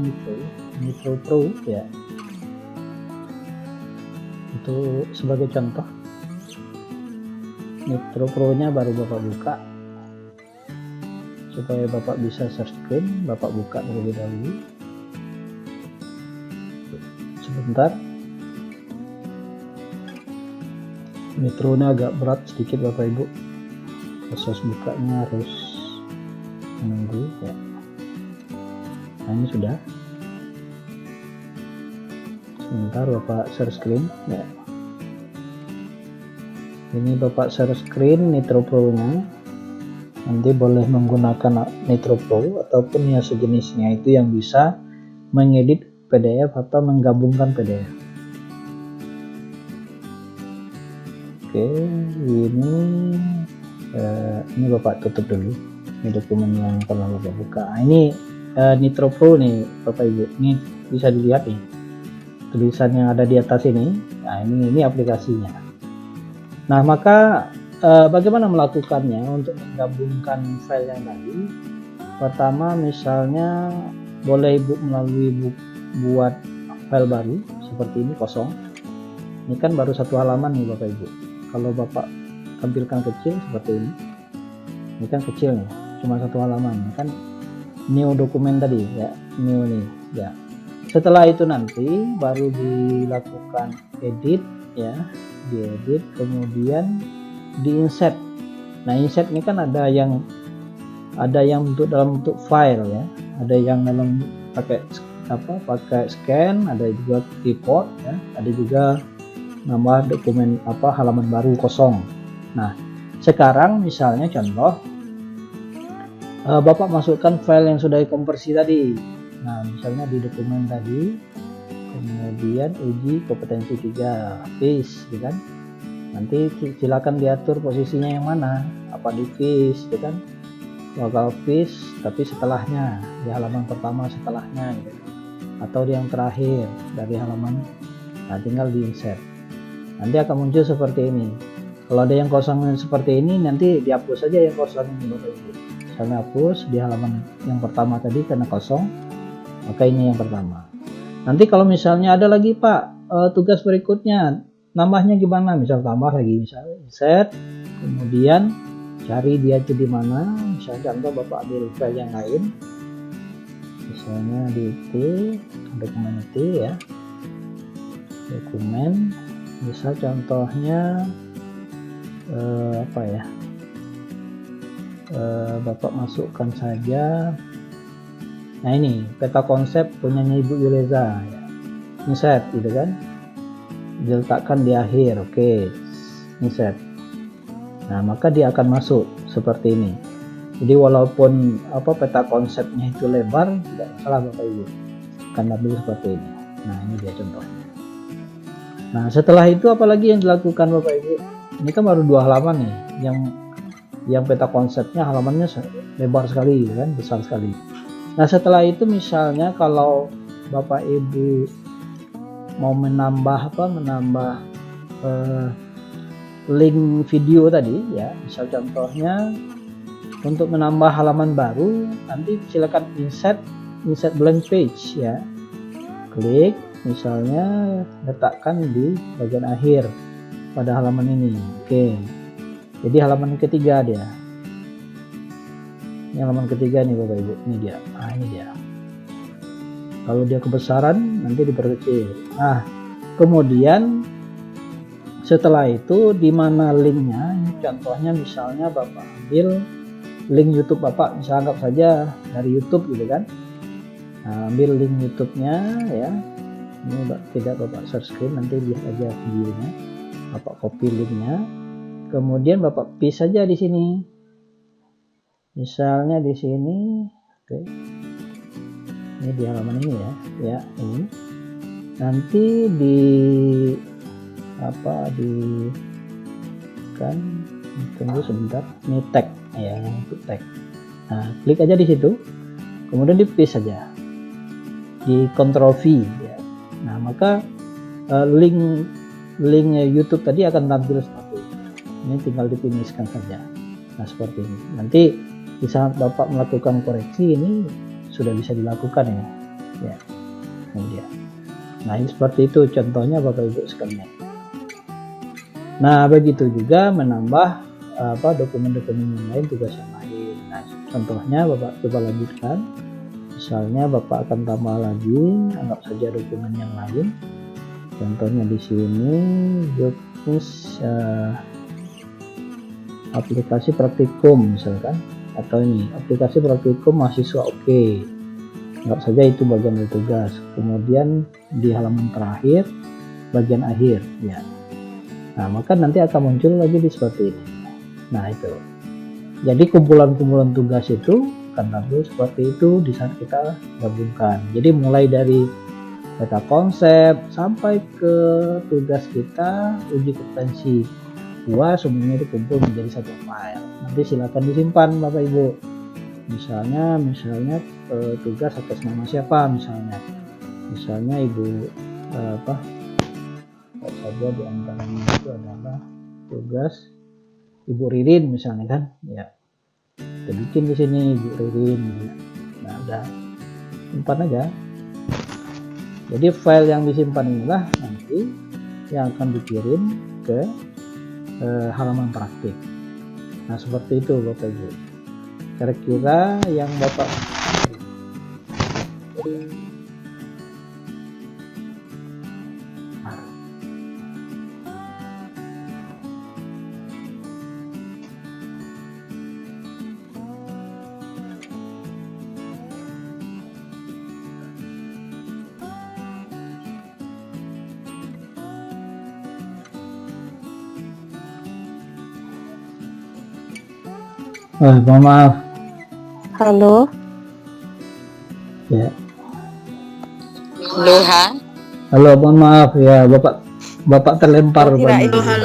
Nitro Pro ya. Itu sebagai contoh. Nitro Pro nya baru Bapak buka supaya Bapak bisa share screen. Bapak buka terlebih dahulu. Sebentar. Nitro-nya agak berat sedikit Bapak Ibu, proses bukanya harus menunggu ya. Nah ini sudah, sebentar Bapak share screen ya. Ini Bapak share screen Nitro Pro nya, nanti boleh menggunakan Nitro Pro ataupun yang sejenisnya itu yang bisa mengedit PDF atau menggabungkan PDF. Oke, ini Bapak tutup dulu. Ini dokumen yang pernah Bapak buka. Nah, ini Nitro Pro nih Bapak Ibu. Ini bisa dilihat nih. tulisan yang ada di atas ini. Nah, ini aplikasinya. Nah, maka bagaimana melakukannya untuk menggabungkan file yang tadi? Pertama, misalnya boleh Ibu melalui buat file baru seperti ini, kosong. Ini kan baru satu halaman nih Bapak Ibu. Kalau Bapak tampilkan kecil seperti ini kan kecil nih, cuma satu halaman, kan new dokumen tadi ya, new nih ya. Setelah itu nanti baru dilakukan edit ya, diedit, kemudian di-insert. Nah, insert ini kan ada yang untuk dalam bentuk file ya, ada yang dalam pakai scan, ada juga keyboard ya, ada juga nama dokumen halaman baru kosong. Nah, sekarang misalnya contoh Bapak masukkan file yang sudah dikonversi tadi. Nah, misalnya di dokumen tadi, kemudian uji kompetensi 3, paste, gitu kan. Nanti silakan diatur posisinya yang mana, apa di paste, gitu kan. Bakal paste, tapi setelahnya, di halaman pertama setelahnya, gitu. Atau di yang terakhir dari halaman, nah tinggal di insert. Nanti akan muncul seperti ini. Kalau ada yang kosong seperti ini, nanti dihapus saja yang kosong ini Bapak Ibu. Misalnya hapus di halaman yang pertama tadi karena kosong, maka ini yang pertama. Nanti kalau misalnya ada lagi Pak tugas berikutnya, nambahnya gimana? Misal tambah lagi, misalnya insert, kemudian cari dia itu di mana. Misalnya contoh Bapak ambil file yang lain, misalnya di dokumen itu ya, dokumen, misal contohnya Bapak masukkan saja. Nah, ini peta konsep punyanya Ibu Yuleza ya. Insert gitu kan, diletakkan di akhir. Oke, insert. Nah, maka dia akan masuk seperti ini. Jadi walaupun peta konsepnya itu lebar, tidak masalah Bapak Ibu, akan ambil seperti ini. Nah, ini dia contohnya. Nah, setelah itu apalagi yang dilakukan Bapak Ibu? Ini kan baru 2 halaman nih, yang peta konsepnya halamannya lebar sekali kan, besar sekali. Nah, setelah itu misalnya kalau Bapak Ibu mau menambah link video tadi ya, misal contohnya untuk menambah halaman baru, nanti silakan insert blank page ya, klik, misalnya letakkan di bagian akhir pada halaman ini. Oke, jadi halaman ketiga dia, ini halaman ketiga nih Bapak Ibu, ini dia. Nah, ini dia. Kalau dia kebesaran nanti diperkecil. Nah, kemudian setelah itu di mana linknya? Ini contohnya misalnya Bapak ambil link YouTube Bapak, misalnya anggap saja dari YouTube gitu kan. Nah, ambil link YouTube-nya ya. Ini tidak Bapak share screen, nanti lihat aja videonya. Bapak copy linknya, kemudian Bapak paste saja di sini. Misalnya di sini, oke. Ini di halaman ini ya, ini. Nanti tunggu sebentar. Ini tag ya, untuk tag. Nah, klik aja di situ, kemudian di paste saja, di Ctrl V ya. Nah, maka link YouTube tadi akan tampil seperti ini. Ini tinggal difinishkan saja. Nah, seperti ini. Nanti di saat Bapak melakukan koreksi ini sudah bisa dilakukan ya. Kemudian, nah ini seperti itu contohnya Bapak Ibu sekalian. Nah, begitu juga menambah dokumen-dokumen yang lain, tugas yang lain. Nah, contohnya Bapak coba lanjutkan. Misalnya Bapak akan tambah lagi, anggap saja dokumen yang lain. Contohnya di sini jobnis aplikasi praktikum misalkan, atau ini aplikasi praktikum mahasiswa. Oke, anggap saja itu bagian dari tugas. Kemudian di halaman terakhir bagian akhir ya. Nah, maka nanti akan muncul lagi di seperti ini. Nah, itu jadi kumpulan-kumpulan tugas itu akan tampil seperti itu di saat kita gabungkan. Jadi mulai dari peta konsep sampai ke tugas kita uji kompetensi 2, semuanya dikumpul menjadi satu file. Nanti silakan disimpan Bapak Ibu. Misalnya tugas atas nama siapa, misalnya Ibu apa saja di antaranya itu adalah tugas Ibu Ririn misalnya kan, ya kita bikin di sini Ibu Ririn gitu. Nah udah simpan aja. Jadi file yang disimpan inilah nanti yang akan dikirim ke halaman praktik. Nah seperti itu Bapak Ibu, kira-kira yang Bapak mohon maaf
Halo.
ya.
Loha.
Halo, mohon maaf ya, Bapak terlempar
Kirain
rupanya.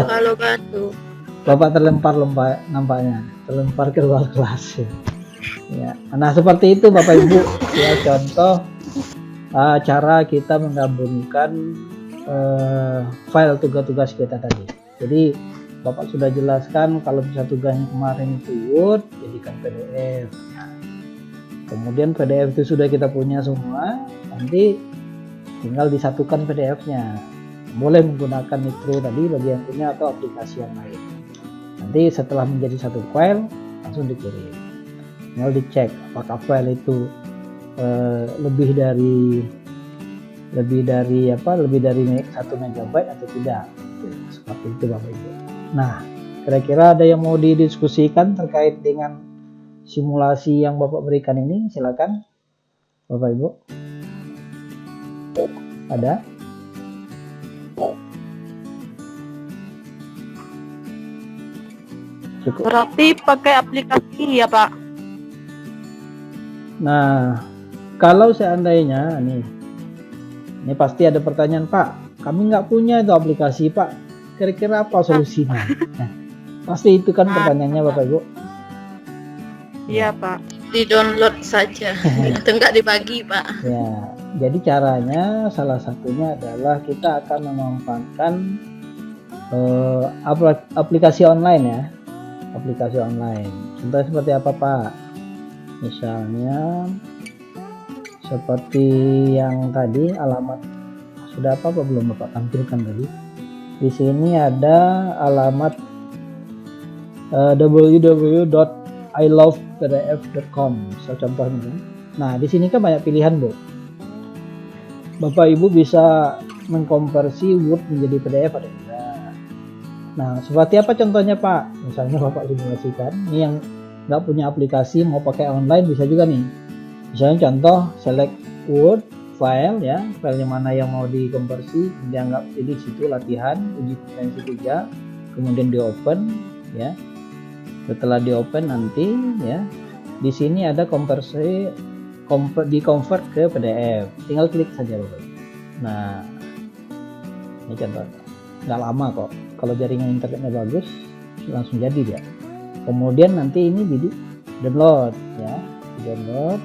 halo Batu.
Bapak terlempar nampaknya, terlempar ke ruang kelas. Ya. Nah seperti itu Bapak Ibu ya, contoh cara kita menggabungkan file tugas-tugas kita tadi. Jadi Bapak sudah jelaskan kalau bisa tugasnya kemarin itu Word, jadikan PDF. Nah, kemudian PDF itu sudah kita punya semua, nanti tinggal disatukan PDF-nya. Boleh menggunakan Nitro tadi bagi yang punya atau aplikasi yang lain. Nanti setelah menjadi satu file langsung dikirim. Tinggal dicek apakah file itu lebih dari 1 MB atau tidak. Seperti itu Bapak Ibu. Nah, kira-kira ada yang mau didiskusikan terkait dengan simulasi yang Bapak berikan ini? Silakan Bapak Ibu. Ada? Cukup.
Berarti pakai aplikasi ya Pak?
Nah, kalau seandainya ini pasti ada pertanyaan, Pak, kami nggak punya itu aplikasi Pak, kira-kira apa solusinya? Nah, pasti itu kan pertanyaannya Bapak Ibu.
Iya Pak.
Di download saja. Itu enggak dibagi Pak.
Ya, jadi caranya salah satunya adalah kita akan memanfaatkan aplikasi online ya, aplikasi online. Contohnya seperti apa Pak? Misalnya seperti yang tadi, alamat sudah apa belum Bapak tampilkan tadi? Di sini ada alamat www.ilovepdf.com. So, contohnya. Nah, di sini kan banyak pilihan, Bu. Bapak Ibu bisa mengkonversi Word menjadi PDF ada enggak. Nah, seperti apa contohnya, Pak? Misalnya Bapak simulasikan, ini yang nggak punya aplikasi mau pakai online bisa juga nih. Misalnya contoh select Word file ya, file yang mana yang mau dikonversi, dianggap pilih situ latihan uji kompetensi 3, kemudian di open ya. Setelah di open nanti ya, di sini ada di convert ke PDF, tinggal klik saja Bapak. Nah, ini contoh, nggak lama kok, kalau jaringan internetnya bagus langsung jadi dia. Kemudian nanti ini di download ya, di download.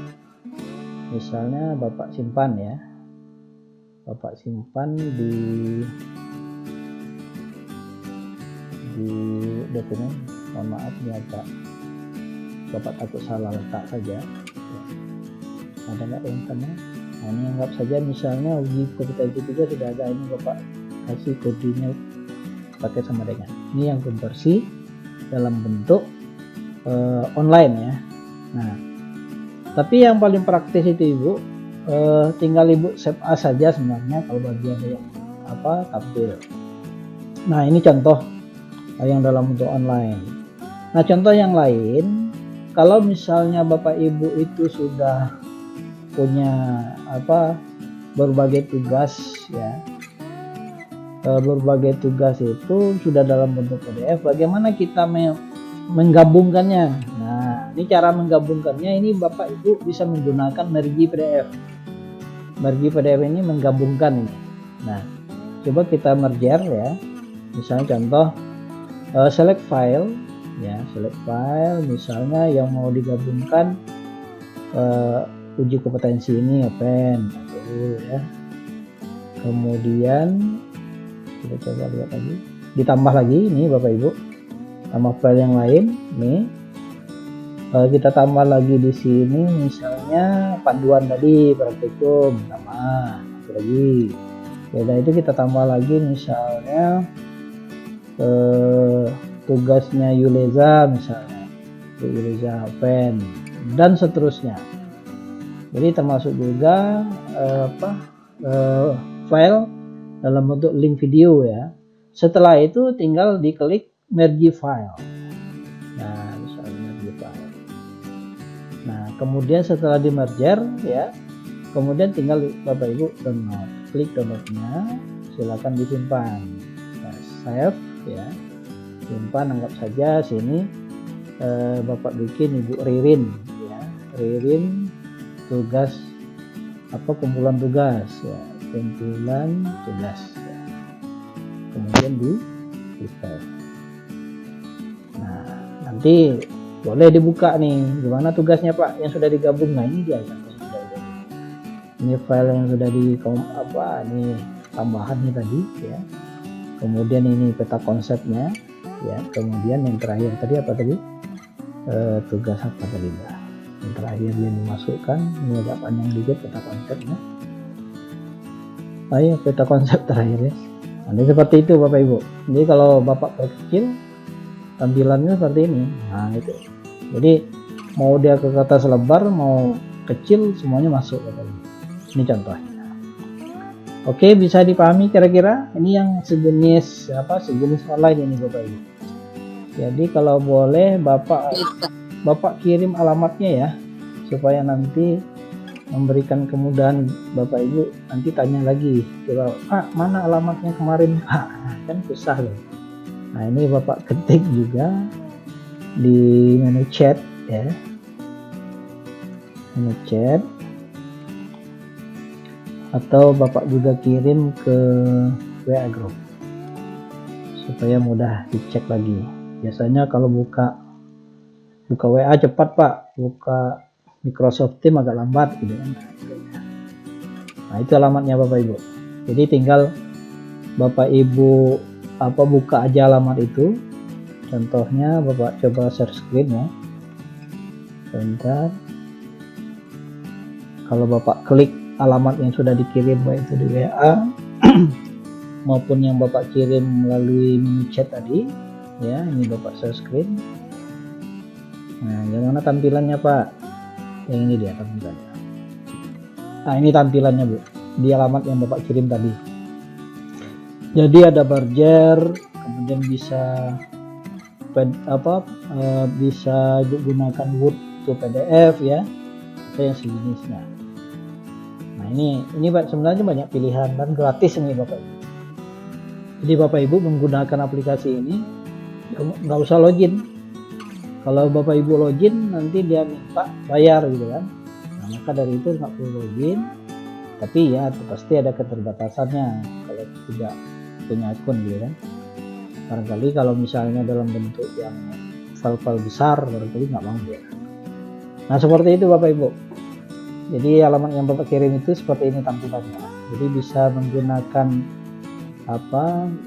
Misalnya Bapak simpan ya, Bapak simpan di dokumen. Mohon maaf ini agak Bapak takut salah letak saja ya. Ada nggak yang sama? Nah, ini anggap saja misalnya uji kompetensi 3 sudah ada, ini Bapak kasih kodenya pakai sama dengan ini yang konversi dalam bentuk online ya. Nah, tapi yang paling praktis itu Ibu, tinggal Ibu save as saja sebenarnya kalau bagi ada yang tampil. Nah, ini contoh yang dalam bentuk online. Nah, contoh yang lain, kalau misalnya Bapak Ibu itu sudah punya berbagai tugas ya, berbagai tugas itu sudah dalam bentuk PDF, bagaimana kita menggabungkannya? Nah, ini cara menggabungkannya, ini Bapak Ibu bisa menggunakan merge PDF. Merge PDF ini menggabungkan ini. Nah, coba kita merger ya. Misalnya contoh select file ya, select file misalnya yang mau digabungkan uji kompetensi ini open dulu ya. kemudian kita coba lihat lagi, ditambah lagi ini Bapak Ibu, tambah file yang lain nih. Kita tambah lagi di sini misalnya panduan tadi praktikum sama lagi. Dan itu kita tambah lagi misalnya tugasnya Yuleza misalnya, Yuleza Pen dan seterusnya. Jadi termasuk juga file dalam bentuk link video ya. Setelah itu tinggal diklik merge file. Nah, misalnya merge file. Nah, kemudian setelah di merger ya, kemudian tinggal Bapak Ibu download. Klik downloadnya, silakan disimpan. Nah, save ya, simpan, anggap saja sini Bapak bikin Ibu Ririn ya, Ririn tugas kumpulan tugas ya, kumpulan tugas ya. Kemudian di save. Nah, nanti boleh dibuka nih gimana tugasnya Pak yang sudah digabung. Nah, ini dia yang sudah digabung. Ini file yang sudah ini tambahannya tadi ya. Kemudian ini peta konsepnya ya. Kemudian yang terakhir tadi apa tadi, tugas apa tadi Mbak? Yang terakhir yang dimasukkan ini agak panjang dikit peta konsepnya. Ayo peta konsep terakhir ya. Nah, seperti itu Bapak Ibu. Jadi kalau Bapak perkecil tampilannya seperti ini. Nah itu. Jadi mau dia ke kata selebar mau kecil semuanya masuk Bapak Ibu. Ini contohnya. Oke, bisa dipahami kira-kira? Ini yang sejenis online ini Bapak Ibu. Jadi kalau boleh Bapak kirim alamatnya ya, supaya nanti memberikan kemudahan Bapak Ibu nanti tanya lagi, coba mana alamatnya kemarin Pak, kan susah loh. Nah ini Bapak ketik juga di menu chat ya, menu chat, atau Bapak juga kirim ke WA group supaya mudah dicek lagi. Biasanya kalau buka WA cepat Pak, buka Microsoft Teams agak lambat gitu kan. Nah itu alamatnya Bapak Ibu. Jadi tinggal Bapak Ibu buka aja alamat itu. Contohnya Bapak coba share screen ya. Bentar. Kalau Bapak klik alamat yang sudah dikirim baik itu di WA maupun yang Bapak kirim melalui menu chat tadi ya, ini Bapak share screen. Nah, gimana tampilannya Pak? Yang ini dia tampilannya. Nah, ini tampilannya Bu, di alamat yang Bapak kirim tadi. Jadi ada barger, kemudian bisa bisa gunakan Word to PDF ya, atau yang sejenisnya. Nah, ini Pak sebenarnya banyak pilihan dan gratis ini Bapak Ibu. Jadi Bapak Ibu menggunakan aplikasi ini nggak usah login. Kalau Bapak Ibu login nanti dia minta bayar gitu kan. Nah, maka dari itu nggak perlu login. Tapi ya pasti ada keterbatasannya kalau tidak punya akun gitu kan. Barangkali kalau misalnya dalam bentuk yang file-file besar barangkali nggak mampu ya. Nah seperti itu Bapak Ibu. Jadi alamat yang Bapak kirim itu seperti ini tampilannya. Jadi bisa menggunakan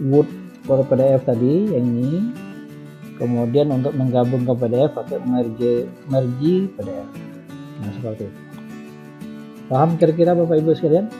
Word for PDF tadi yang ini. Kemudian untuk menggabung ke PDF pakai merge PDF. Nah seperti itu. Paham kira-kira Bapak Ibu sekalian?